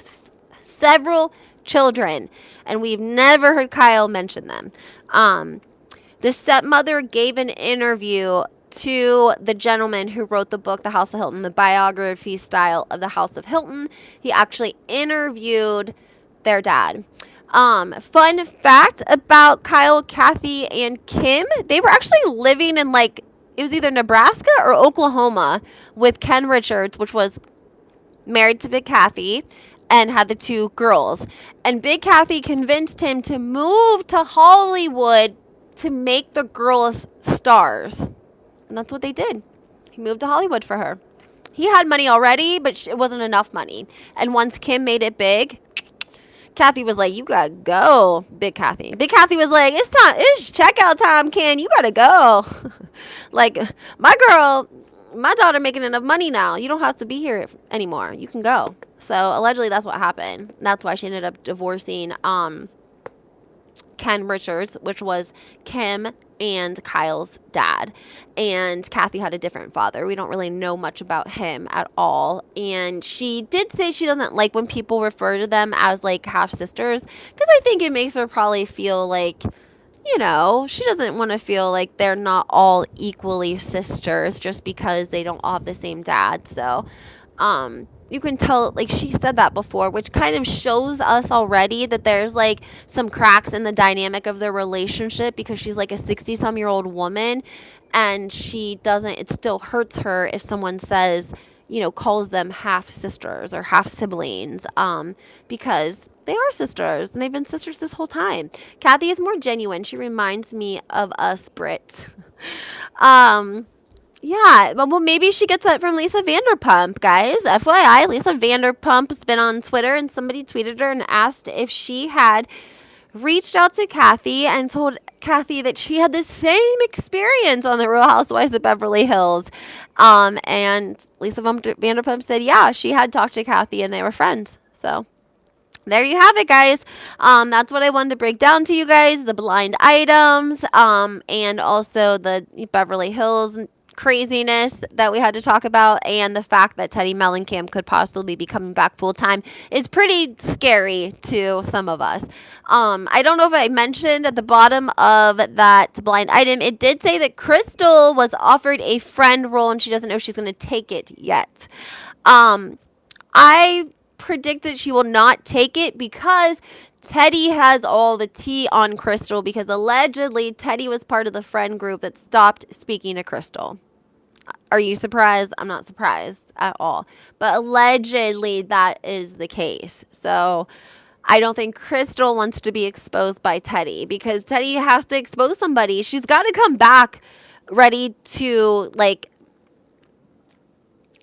several children, and we've never heard Kyle mention them. The stepmother gave an interview to the gentleman who wrote the book, The House of Hilton, the biography style of the House of Hilton. He actually interviewed their dad. Fun fact about Kyle, Kathy, and Kim, they were actually living in like, it was either Nebraska or Oklahoma with Ken Richards, which was married to Big Kathy and had the two girls. And Big Kathy convinced him to move to Hollywood to make the girls stars. And that's what they did. He moved to Hollywood for her. He had money already, but it wasn't enough money. And once Kim made it big, Kathy was like, you gotta go, Big Kathy. Big Kathy was like, it's time, it's checkout time, Ken. You gotta go. Like, my daughter making enough money now. You don't have to be here anymore. You can go. So allegedly that's what happened. That's why she ended up divorcing Ken Richards, which was Kim and Kyle's dad. And Kathy had a different father. We don't really know much about him at all. And she did say she doesn't like when people refer to them as like half sisters, because I think it makes her probably feel like, you know, she doesn't want to feel like they're not all equally sisters just because they don't all have the same dad. So, you can tell, like, she said that before, which kind of shows us already that there's like some cracks in the dynamic of their relationship, because she's like a 60-some-year-old woman and she doesn't, it still hurts her if someone says, you know, calls them half sisters or half siblings, because they are sisters and they've been sisters this whole time. Kathy is more genuine. She reminds me of us Brits. Yeah, well, maybe she gets it from Lisa Vanderpump, guys. FYI, Lisa Vanderpump's been on Twitter, and somebody tweeted her and asked if she had reached out to Kathy and told Kathy that she had the same experience on the Real Housewives of Beverly Hills. And Lisa Vanderpump said, yeah, she had talked to Kathy and they were friends. So there you have it, guys. That's what I wanted to break down to you guys, the blind items, and also the Beverly Hills craziness that we had to talk about, and the fact that Teddi Mellencamp could possibly be coming back full time is pretty scary to some of us. I don't know if I mentioned at the bottom of that blind item, it did say that Crystal was offered a friend role and she doesn't know if she's going to take it yet. I predict that she will not take it because Teddi has all the tea on Crystal, because allegedly Teddi was part of the friend group that stopped speaking to Crystal. Are you surprised? I'm not surprised at all. But allegedly that is the case. So I don't think Crystal wants to be exposed by Teddi, because Teddi has to expose somebody. She's got to come back ready to like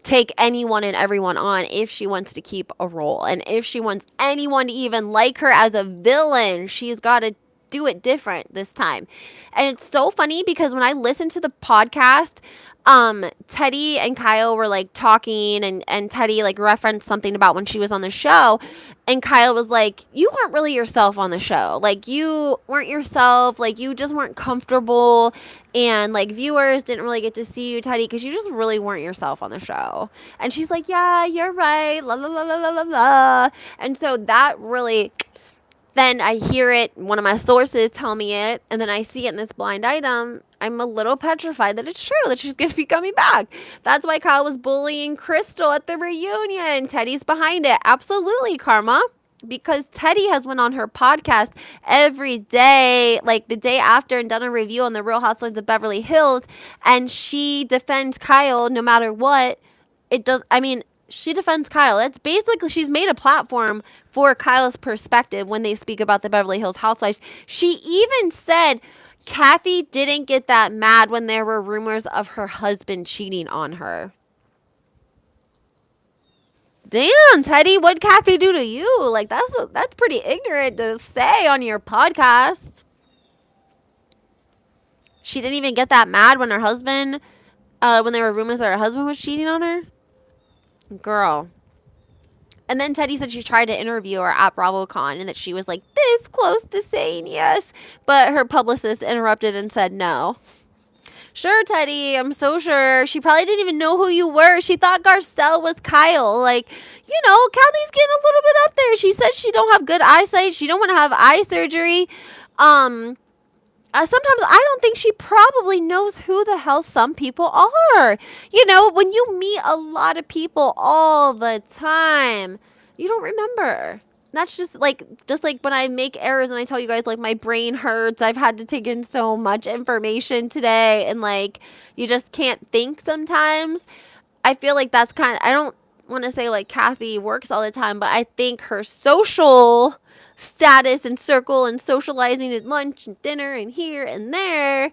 take anyone and everyone on if she wants to keep a role. And if she wants anyone to even like her as a villain, she's got to do it different this time. And it's so funny because when I listened to the podcast, Teddi and Kyle were like talking, and Teddi like referenced something about when she was on the show, and Kyle was like, you weren't really yourself on the show. Like, you weren't yourself. Like, you just weren't comfortable, and like viewers didn't really get to see you, Teddi, because you just really weren't yourself on the show. And she's like, yeah, you're right, la la la la la la la. And so that really, then I hear it, one of my sources tell me it, and then I see it in this blind item. I'm a little petrified that it's true, that she's going to be coming back. That's why Kyle was bullying Crystal at the reunion. Teddi's behind it. Absolutely, Karma. Because Teddi has went on her podcast every day, like the day after, and done a review on the Real Housewives of Beverly Hills, and she defends Kyle no matter what. It does, I mean, she defends Kyle. That's basically, she's made a platform for Kyle's perspective when they speak about the Beverly Hills Housewives. She even said Kathy didn't get that mad when there were rumors of her husband cheating on her. Damn, Teddi, what'd Kathy do to you? Like, that's pretty ignorant to say on your podcast. She didn't even get that mad when her husband, when there were rumors that her husband was cheating on her? Girl. And then Teddi said she tried to interview her at BravoCon and that she was like this close to saying yes, but her publicist interrupted and said no. Sure, Teddi, I'm so sure. She probably didn't even know who you were. She thought Garcelle was Kyle. Like, you know, Kathy's getting a little bit up there. She said she don't have good eyesight. She don't want to have eye surgery. Sometimes I don't think she probably knows who the hell some people are. You know, when you meet a lot of people all the time, you don't remember. that's just like when I make errors and I tell you guys like my brain hurts. I've had to take in so much information today and like you just can't think sometimes. I feel like that's kind of, I don't want to say like Kathy works all the time, but I think her social status and circle and socializing at lunch and dinner and here and there,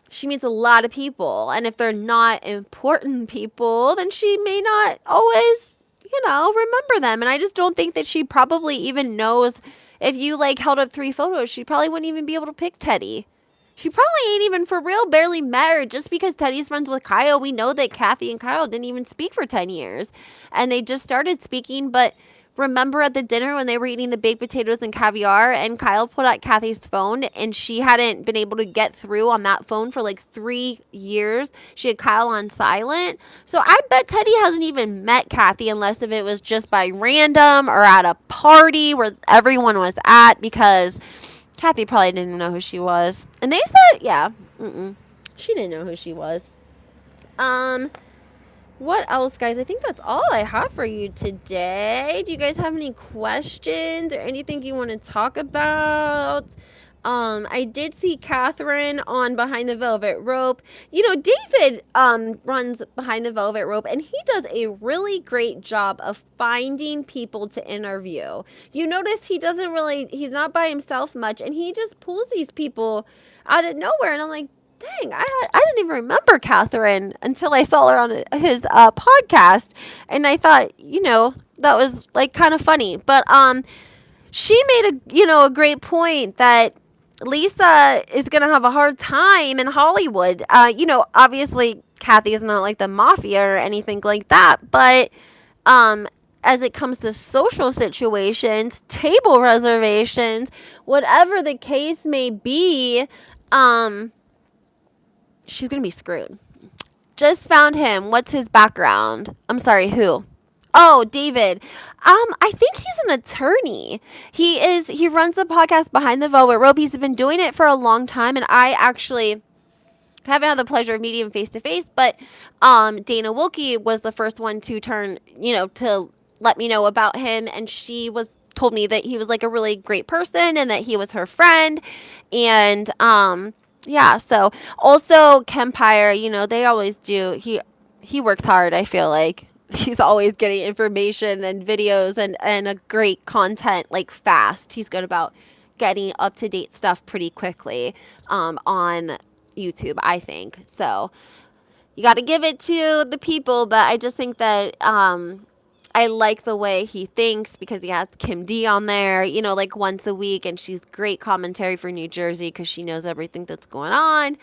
she meets a lot of people. And if they're not important people, then she may not always, remember them. And I just don't think that she probably even knows if you like held up 3 photos, she probably wouldn't even be able to pick Teddi. She probably ain't even for real barely met her just because Teddi's friends with Kyle. We know that Kathy and Kyle didn't even speak for 10 years. And they just started speaking, but remember at the dinner when they were eating the baked potatoes and caviar and Kyle pulled out Kathy's phone and she hadn't been able to get through on that phone for like 3 years. She had Kyle on silent. So I bet Teddi hasn't even met Kathy unless if it was just by random or at a party where everyone was at because Kathy probably didn't know who she was. And they said, yeah, she didn't know who she was. What else, guys? I think that's all I have for you today. Do you guys have any questions or anything you want to talk about? I did see Catherine on Behind the Velvet Rope. David runs Behind the Velvet Rope, and he does a really great job of finding people to interview. You notice he's not by himself much, and he just pulls these people out of nowhere, and I'm like, dang, I didn't even remember Catherine until I saw her on his podcast, and I thought, that was like kind of funny. But she made a great point that Lisa is gonna have a hard time in Hollywood. Obviously Kathy is not like the mafia or anything like that, but as it comes to social situations, table reservations, whatever the case may be, she's going to be screwed. Just found him. What's his background? I'm sorry, who? Oh, David. I think he's an attorney. He runs the podcast Behind the Velvet Rope. He's been doing it for a long time, and I actually haven't had the pleasure of meeting him face to face, but Dana Wilkie was the first one to to let me know about him, and she told me that he was like a really great person and that he was her friend. And yeah, so also Kempire, they always do. He works hard, I feel like. He's always getting information and videos and a great content like fast. He's good about getting up to date stuff pretty quickly on YouTube, I think. So you got to give it to the people, but I just think that I like the way he thinks because he has Kim D on there, like once a week, and she's great commentary for New Jersey because she knows everything that's going on.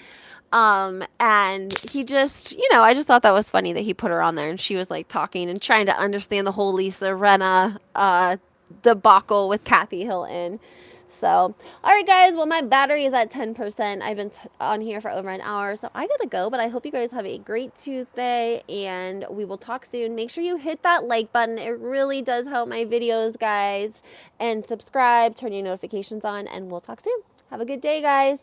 And he just, I just thought that was funny that he put her on there and she was like talking and trying to understand the whole Lisa Rinna debacle with Kathy Hilton. So, all right, guys. Well, my battery is at 10%. I've been on here for over an hour, so I gotta go. But I hope you guys have a great Tuesday, and we will talk soon. Make sure you hit that like button. It really does help my videos, guys. And subscribe, turn your notifications on, and we'll talk soon. Have a good day, guys.